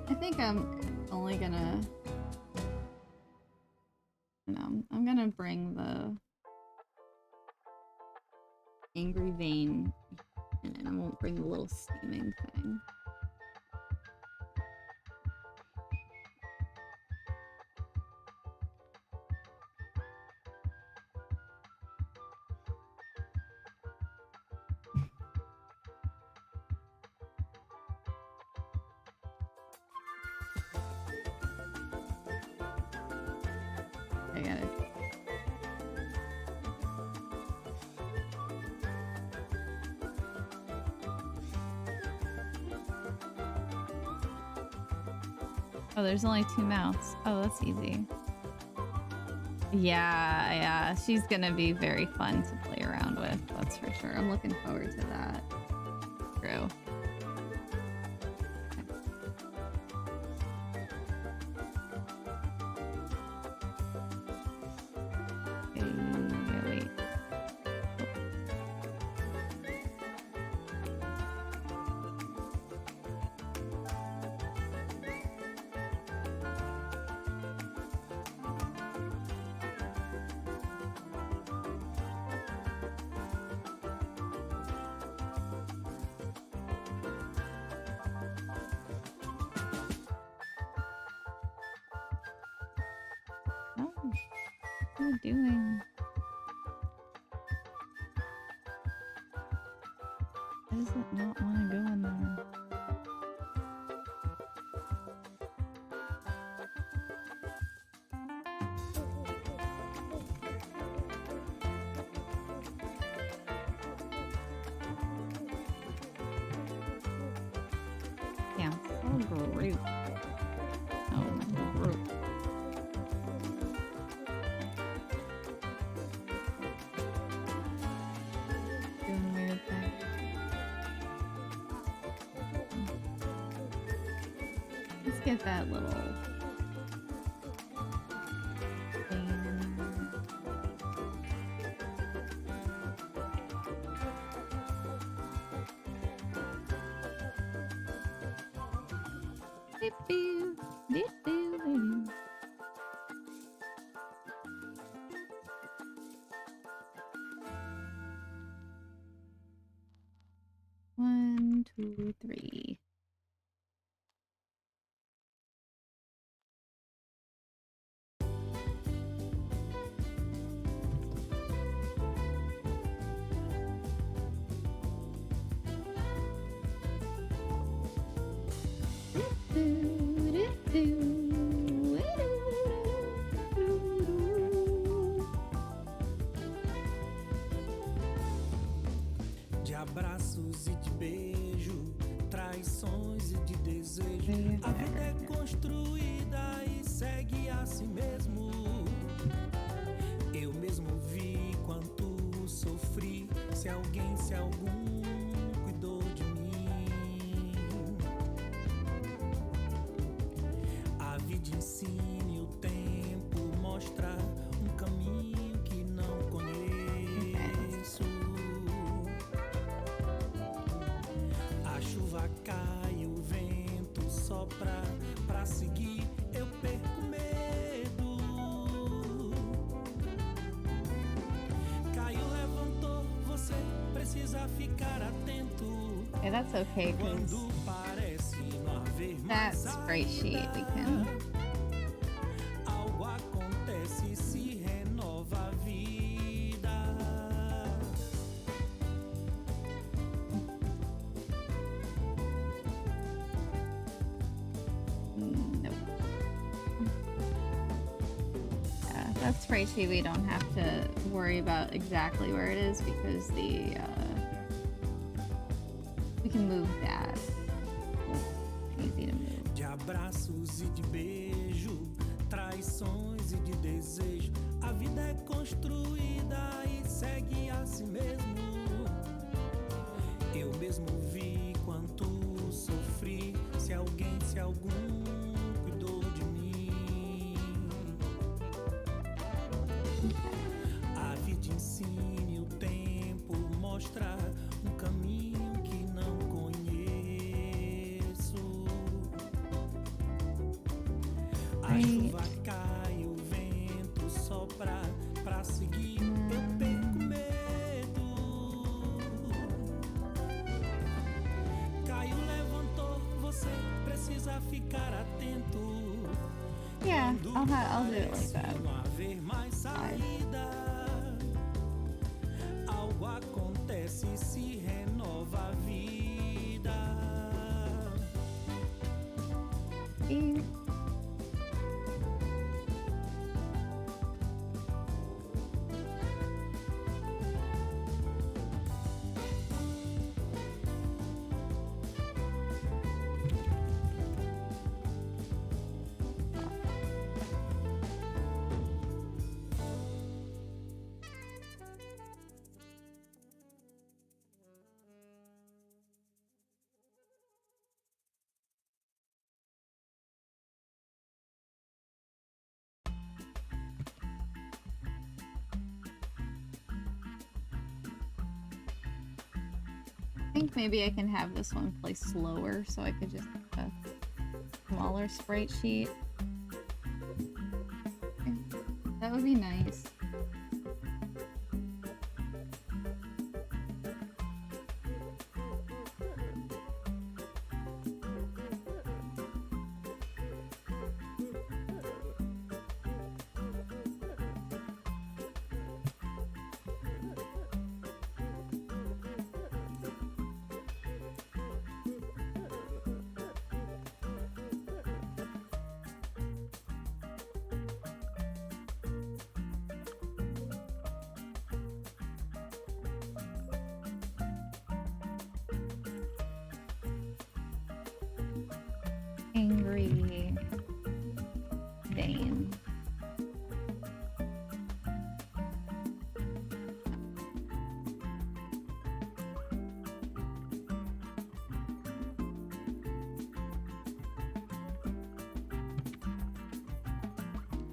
I think I'm only gonna, I'm gonna bring the angry vein in and I won't bring the little steaming thing. I got it. Oh, there's only 2 mounts. Oh, that's easy. Yeah, she's gonna be very fun to play around with, that's for sure. I'm looking forward to that. True. Okay, wait. Oh, what are you doing? I just not want to go in there. Damn, so rude. Oh, rude. Doing weird thing. Let's get that little thing in there. Beep, beep, beep, beep, beep. One, two, three. De abraços e de beijo, traições e de desejo. A vida é construída e segue assim mesmo. Eu mesmo vi quanto sofri, se alguém, se algum cuidou de mim. A vida ensina e o tempo mostra um caminho que não conheço. A chuva cai, o vento sopra, pra seguir eu perco medo. Caiu, levantou, você precisa ficar atento. Yeah, that's okay, because Quando parece não haver mais that spreadsheet we can. algo acontece, se renova a vida. Nope. Yeah, that spreadsheet we don't have to worry about exactly where it is because the we can move that. Easy to move. De abraços e de beijo, traições e de desejo. A vida é construída e segue assim mesmo. Eu mesmo vi quanto sofri, se alguém, se algum cuidou de mim. A vida ensina e o tempo mostra um caminho que não conheço. A chuva cai, o vento sopra, pra seguir eu perco medo. Caiu, levantou, você precisa ficar atento. Yeah, I'll do it like that. Não haver mais saída. Algo acontece, se renova a vida. E think maybe I can have this one play slower so I could just have a smaller sprite sheet. Okay. That would be nice. Angry Bane.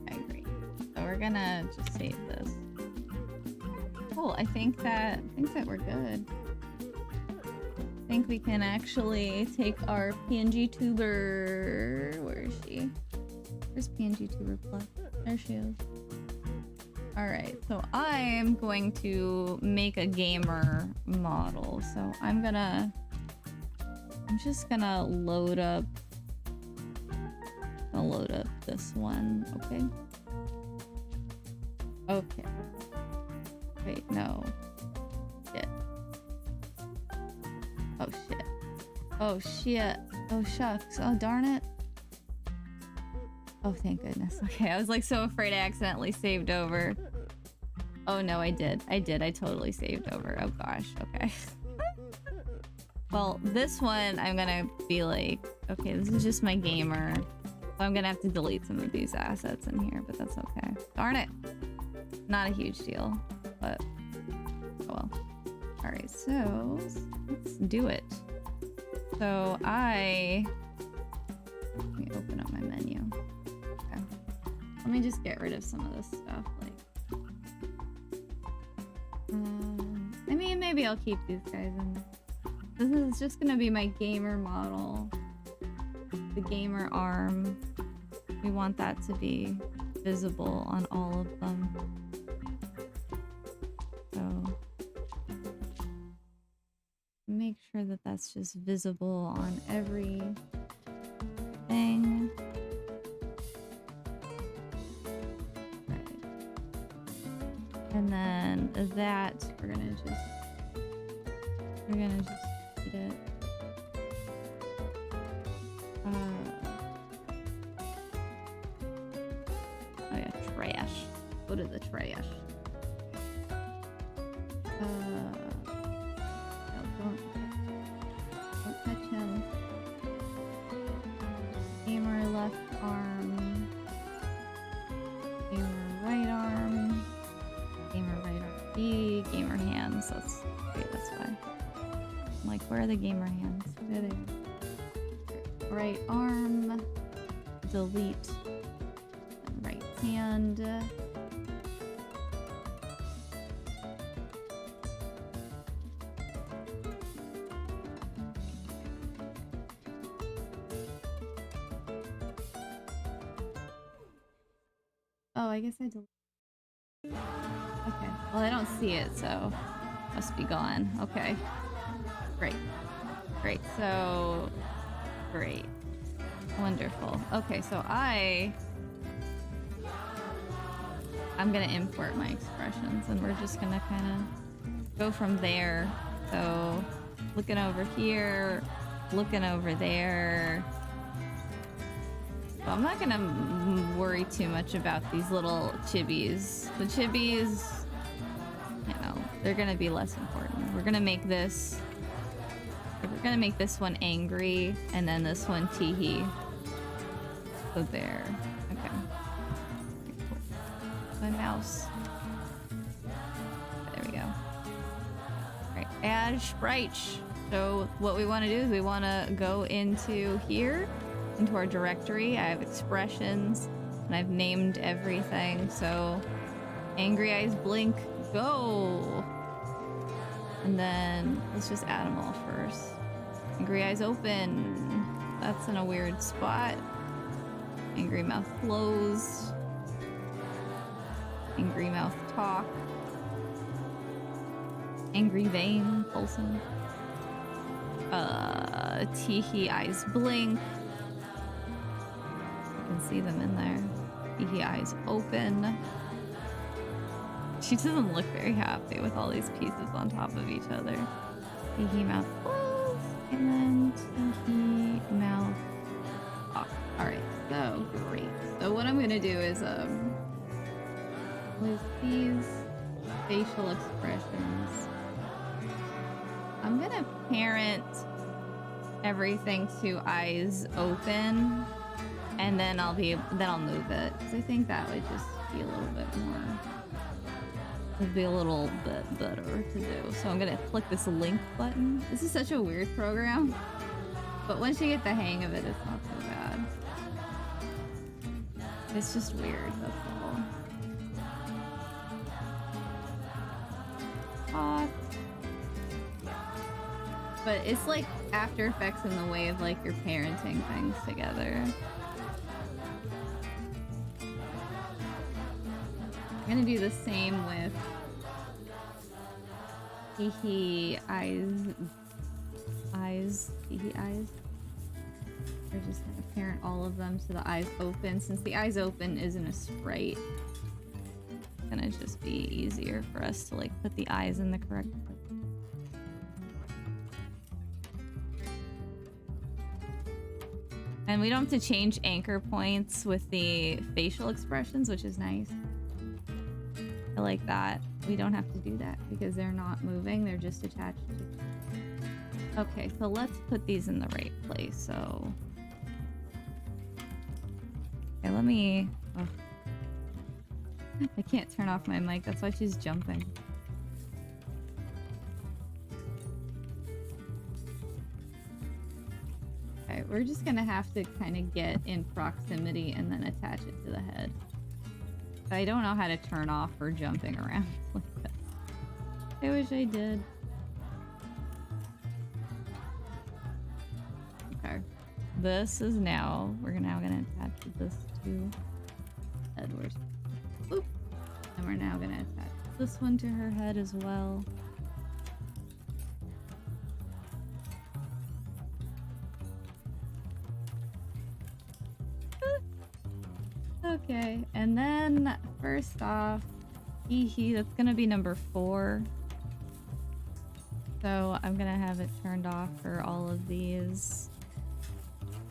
I agree. So we're gonna just save this. Cool. I think that we're good. I think we can actually take our PNGtuber. Where is she? Where's PNGtuber Plus? There she is. Alright, so I'm going to make a gamer model. So I'm just gonna load up. I'll load up this one, okay? Okay. Wait, no. Shit. Oh shit. Oh shit. Oh shucks. Oh darn it. Oh thank goodness. Okay, I was like so afraid I accidentally saved over. Oh no, I did. I totally saved over. Oh gosh. Okay. Well, this one I'm gonna be like, okay, this is just my gamer. So I'm gonna have to delete some of these assets in here, but that's okay. Darn it. Not a huge deal, but oh well. Alright, so let's do it. So let me open up my menu. Okay. Let me just get rid of some of this stuff. Like, I mean, maybe I'll keep these guys in there. This is just gonna be my gamer model. The gamer arm. We want that to be visible on all of them. So make sure that that's just visible on every thing. Right. And then that we're gonna just eat it. Oh yeah, trash. Go to the trash. Don't touch him. Gamer left arm. Gamer right arm. Gamer right arm B. Gamer hands. That's why. I'm like, where are the gamer hands? There they are. Right arm. Delete. And right hand. Oh, I guess I deleted. Okay. Well, I don't see it, so must be gone. Okay. Great. Great. So, great. Wonderful. Okay, so I'm gonna import my expressions, and we're just gonna kind of go from there. So, looking over here, looking over there. So I'm not gonna worry too much about these little chibis. The chibis, you know, they're gonna be less important. We're gonna make this one angry, and then this one teehee. So there. Okay. Cool. My mouse. There we go. Alright, add sprites. So what we want to do is we want to go into here, into our directory. I have expressions, and I've named everything. So angry eyes blink, go. And then let's just add them all first. Angry eyes open. That's in a weird spot. Angry mouth closed. Angry mouth talk. Angry vein pulsing. Teehee eyes blink. I can see them in there. Teehee eyes open. She doesn't look very happy with all these pieces on top of each other. Teehee mouth closed. And then teehee mouth talk. Alright, so great. So what I'm gonna do is with these facial expressions, I'm gonna parent everything to eyes open, and then I'll move it, because I think that would just be a little bit more, would be a little bit better to do. So I'm gonna click this link button. This is such a weird program, but once you get the hang of it, it's not so bad. It's just weird, that's all. But it's like After Effects in the way of like you're parenting things together. I'm gonna do the same with teehee eyes, teehee eyes. We're just gonna parent all of them to the eyes open. Since the eyes open isn't a sprite, it's gonna just be easier for us to like put the eyes in the correct place. And we don't have to change anchor points with the facial expressions, which is nice. I like that. We don't have to do that because they're not moving, they're just attached to... Okay, so let's put these in the right place, so... Okay, let me... Oh. I can't turn off my mic, that's why she's jumping. Okay, we're just gonna have to kind of get in proximity and then attach it to the head. I don't know how to turn off her jumping around like this. I wish I did. Okay. This is now, we're now gonna attach this to Edward's. Oop. And we're now gonna attach this one to her head as well. Okay, and then first off, that's gonna be number 4. So I'm gonna have it turned off for all of these.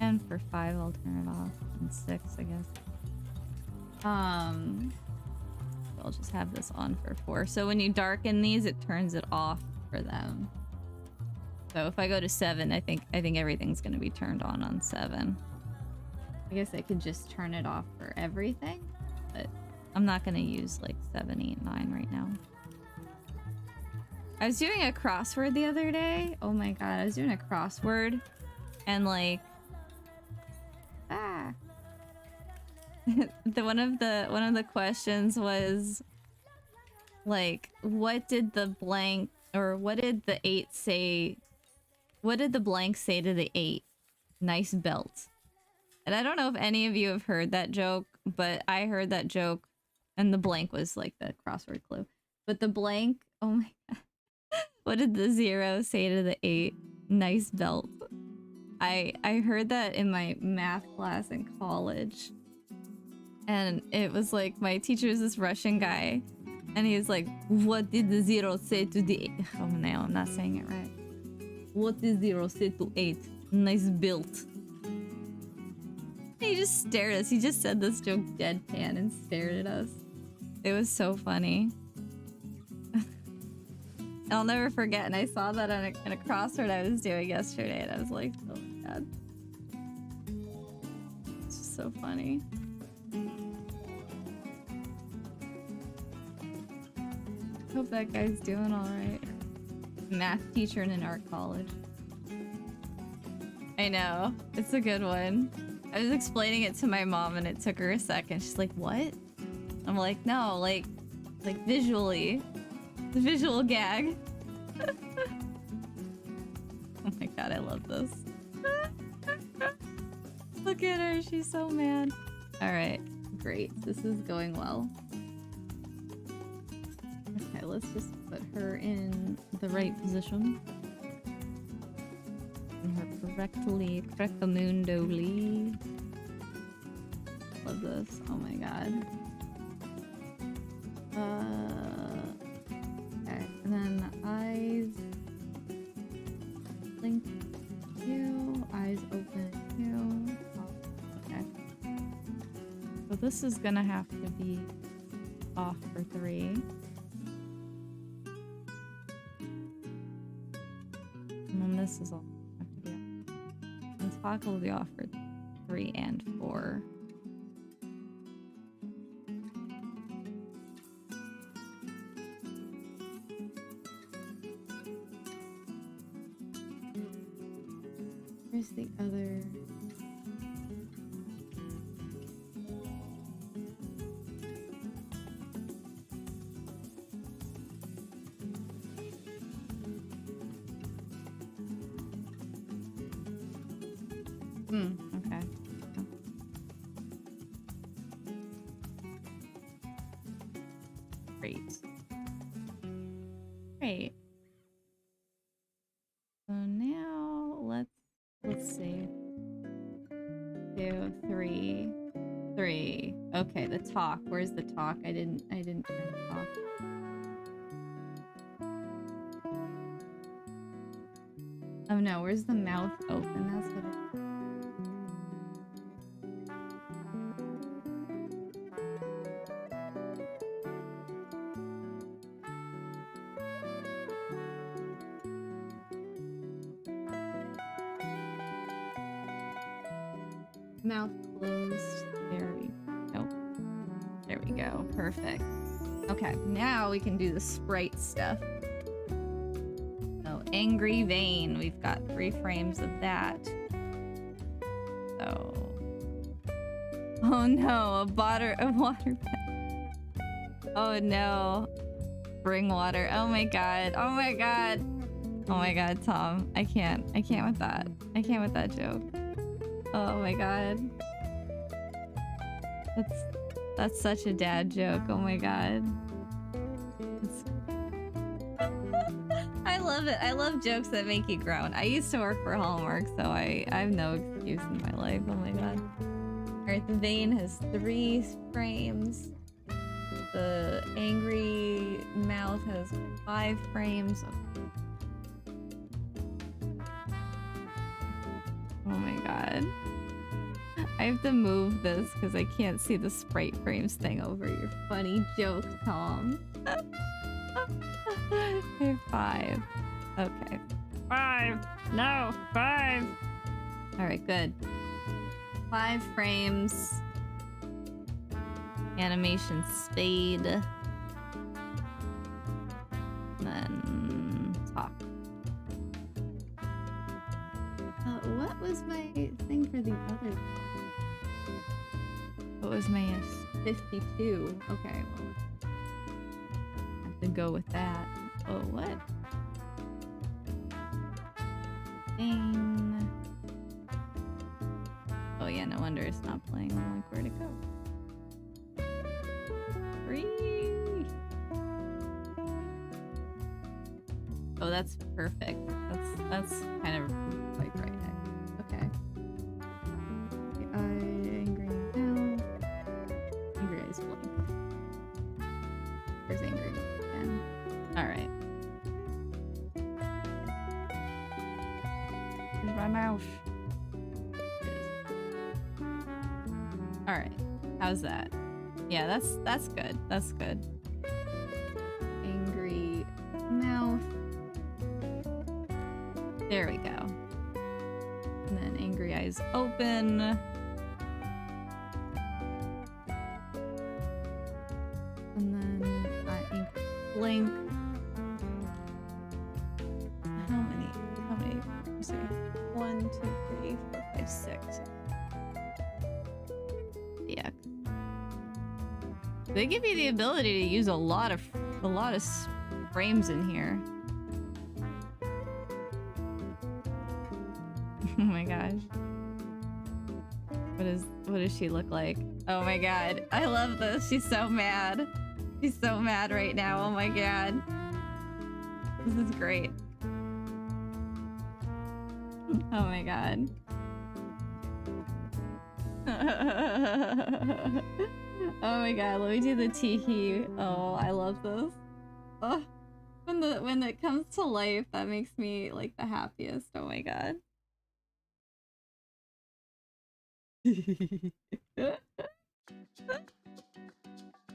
And for 5, I'll turn it off. And 6, I guess. So I'll just have this on for 4. So when you darken these, it turns it off for them. So if I go to 7, I think everything's gonna be turned on 7. I guess I could just turn it off for everything, but I'm not gonna use like 7, 8, 9 right now. I was doing a crossword the other day. Oh my god, I was doing a crossword and like one of the questions was like, what did the blank say to the 8? Nice belt. And I don't know if any of you have heard that joke, but I heard that joke, and the blank was like the crossword clue. But the blank, oh my god. What did the 0 say to the 8? Nice belt. I heard that in my math class in college. And it was like, my teacher was this Russian guy. And he was like, what did the 0 say to the 8? Oh no, I'm not saying it right. What did 0 say to 8? Nice belt. He just stared at us. He just said this joke deadpan and stared at us. It was so funny. I'll never forget. And I saw that in a crossword I was doing yesterday, and I was like, oh my god. It's just so funny. Hope that guy's doing alright. Math teacher in an art college. I know. It's a good one. I was explaining it to my mom and it took her a second. She's like, what? I'm like, no, like visually. The visual gag. Oh my god, I love this. Look at her, she's so mad. Alright, great. This is going well. Okay, let's just put her in the right position. In her correctamundoli. Love this. Oh my god. Okay, and then eyes. Blink. Two. Eyes open. Two. Oh, okay. So this is gonna have to be off for 3. And then this is all have to be off. And toggle will be off for 3 and 4. Where's the other? Okay. Great. Great. So now let's see. 2, 3. 3. Okay, the talk. Where's the talk? I didn't turn it off. Oh no, where's the mouth open? That's what it is. Mouth closed. There we go. There we go. Perfect. Okay, now we can do the sprite stuff. So, angry vein. We've got 3 frames of that. So, oh no, a water pen. Oh no, bring water. Oh my god. Oh my god. Oh my god, Tom. I can't with that. I can't with that joke. Oh my god. That's such a dad joke. Oh my god. I love it. I love jokes that make you groan. I used to work for Hallmark, so I have no excuse in my life. Oh my god. Alright, the vein has 3 frames. The angry mouth has 5 frames. Oh my god. I have to move this because I can't see the sprite frames thing over your funny joke, Tom. Okay, 5. Okay. 5! No! 5! Alright, good. 5 frames. Animation spade. Then talk. What was my thing for the other? What was my 52? Okay, well, I have to go with that. Oh, what? Dang. Oh yeah, no wonder it's not playing. I'm like, where'd it go? 3. Oh, that's perfect. That's kind of like right next. Okay. Angry now. Angry eyes blink. There's angry again. Alright. There's my mouse. Alright. How's that? Yeah, that's good. That's good. Angry mouth. There we go. And then angry eyes open. And then angry blink. How many? Sorry. 1, 2, 3, 4, 5, 6. Yeah. They give you the ability to use a lot of frames in here. Oh my gosh. What does she look like? Oh my god. I love this. She's so mad. She's so mad right now. Oh my god. This is great. Oh my god. Oh my god, let me do the tee-hee. Oh, I love this. Oh, when it comes to life, that makes me like the happiest. Oh my god.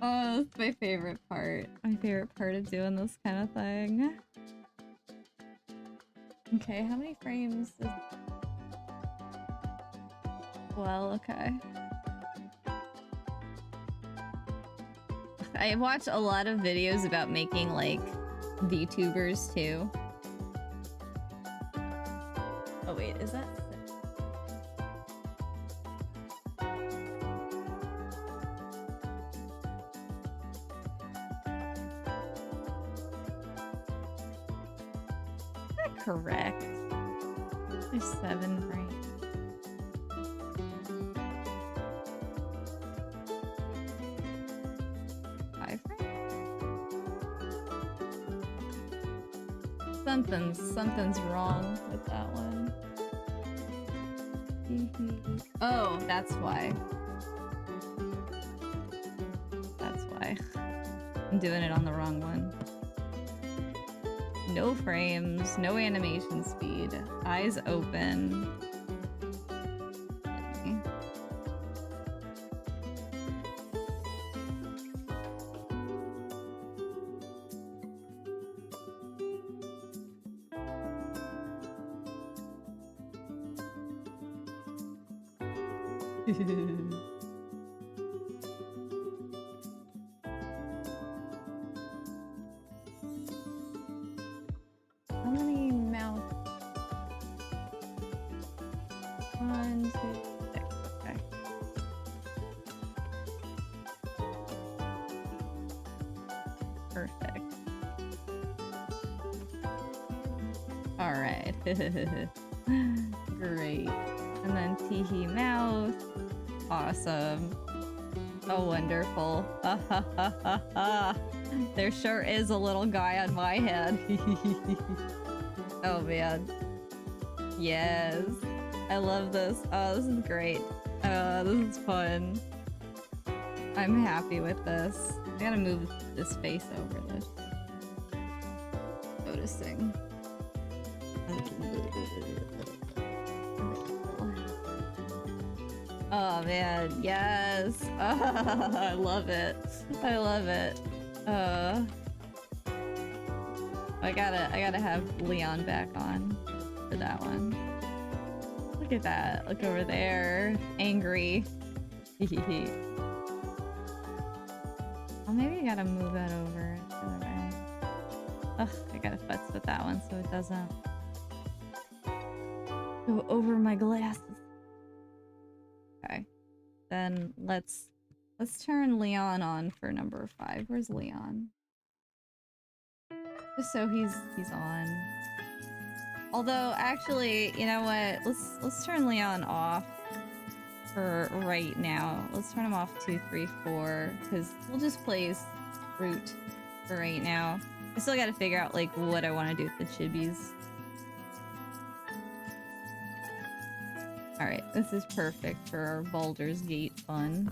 Oh, that's my favorite part. My favorite part of doing this kind of thing. Okay, how many frames is... Well, okay. I watch a lot of videos about making, like, VTubers, too. Oh, wait, is that... correct. There's 7 frames. Something's wrong with that one. Oh, that's why. That's why. I'm doing it on the wrong one. No frames, no animation speed, eyes open. How many mouths? 1, 2, 6. Okay. Perfect. All right. Great. And then teehee mouth. Awesome. Oh, wonderful. There sure is a little guy on my head. Oh, man. Yes. I love this. Oh, this is great. This is fun. I'm happy with this. I gotta move this face over this. Noticing. Oh man, yes. I love it. I love it. I gotta have Leon back on for that one. Look at that. Look over there. Angry. Oh, maybe I gotta move that over to the right. Ugh, I gotta futz with that one so it doesn't go over my glasses. Okay. Then let's turn Leon on for number 5. Where's Leon? Just so he's on. Although actually, you know what? Let's turn Leon off for right now. Let's turn him off 2, 3, 4 because we'll just play as Root for right now. I still got to figure out like what I want to do with the chibis. Alright, this is perfect for our Baldur's Gate fun.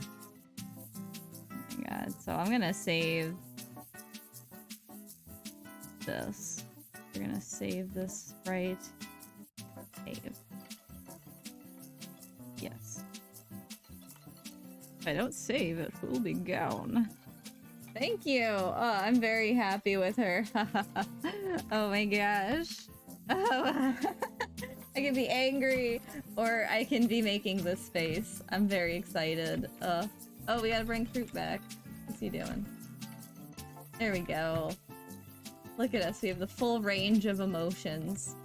Oh my god, so I'm gonna save this. We're gonna save this sprite. Save. Yes. If I don't save, it will be gone. Thank you! Oh, I'm very happy with her. Oh my gosh. Oh. I can be angry, or I can be making this face. I'm very excited. Oh, we gotta bring Fruit back. What's he doing? There we go. Look at us, we have the full range of emotions.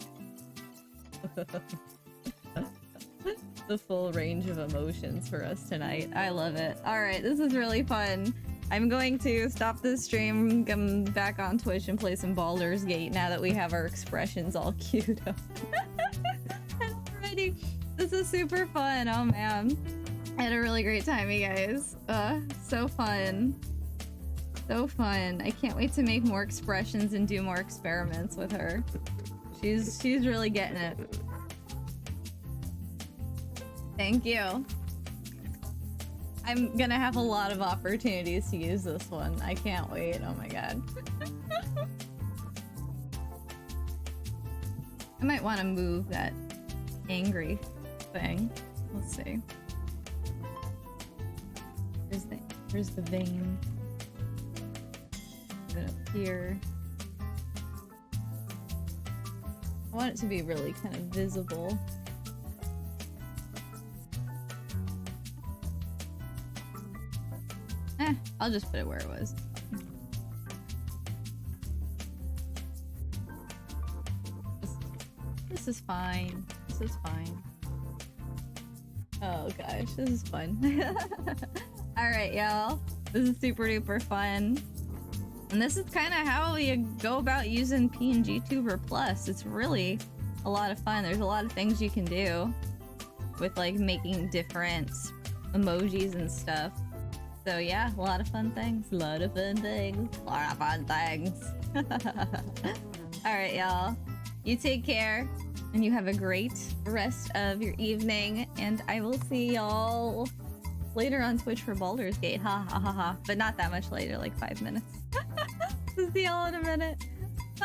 The full range of emotions for us tonight. I love it. Alright, this is really fun. I'm going to stop this stream, come back on Twitch and play some Baldur's Gate now that we have our expressions all queued up. already. This is super fun. Oh man. I had a really great time, you guys. So fun. So fun. I can't wait to make more expressions and do more experiments with her. She's really getting it. Thank you. I'm gonna have a lot of opportunities to use this one. I can't wait. Oh my god. I might want to move that angry thing. Let's see. Here's the vein. Put it up here. I want it to be really kind of visible. I'll just put it where it was. This is fine. This is fine. Oh gosh, this is fun. Alright, y'all. This is super duper fun. And this is kind of how we go about using PNGtuber Plus. It's really a lot of fun. There's a lot of things you can do with like making different emojis and stuff. So yeah, a lot of fun things. A lot of fun things. A lot of fun things. Alright, y'all. You take care. And you have a great rest of your evening. And I will see y'all later on Twitch for Baldur's Gate. Ha ha ha ha. But not that much later, like 5 minutes. See y'all in a minute.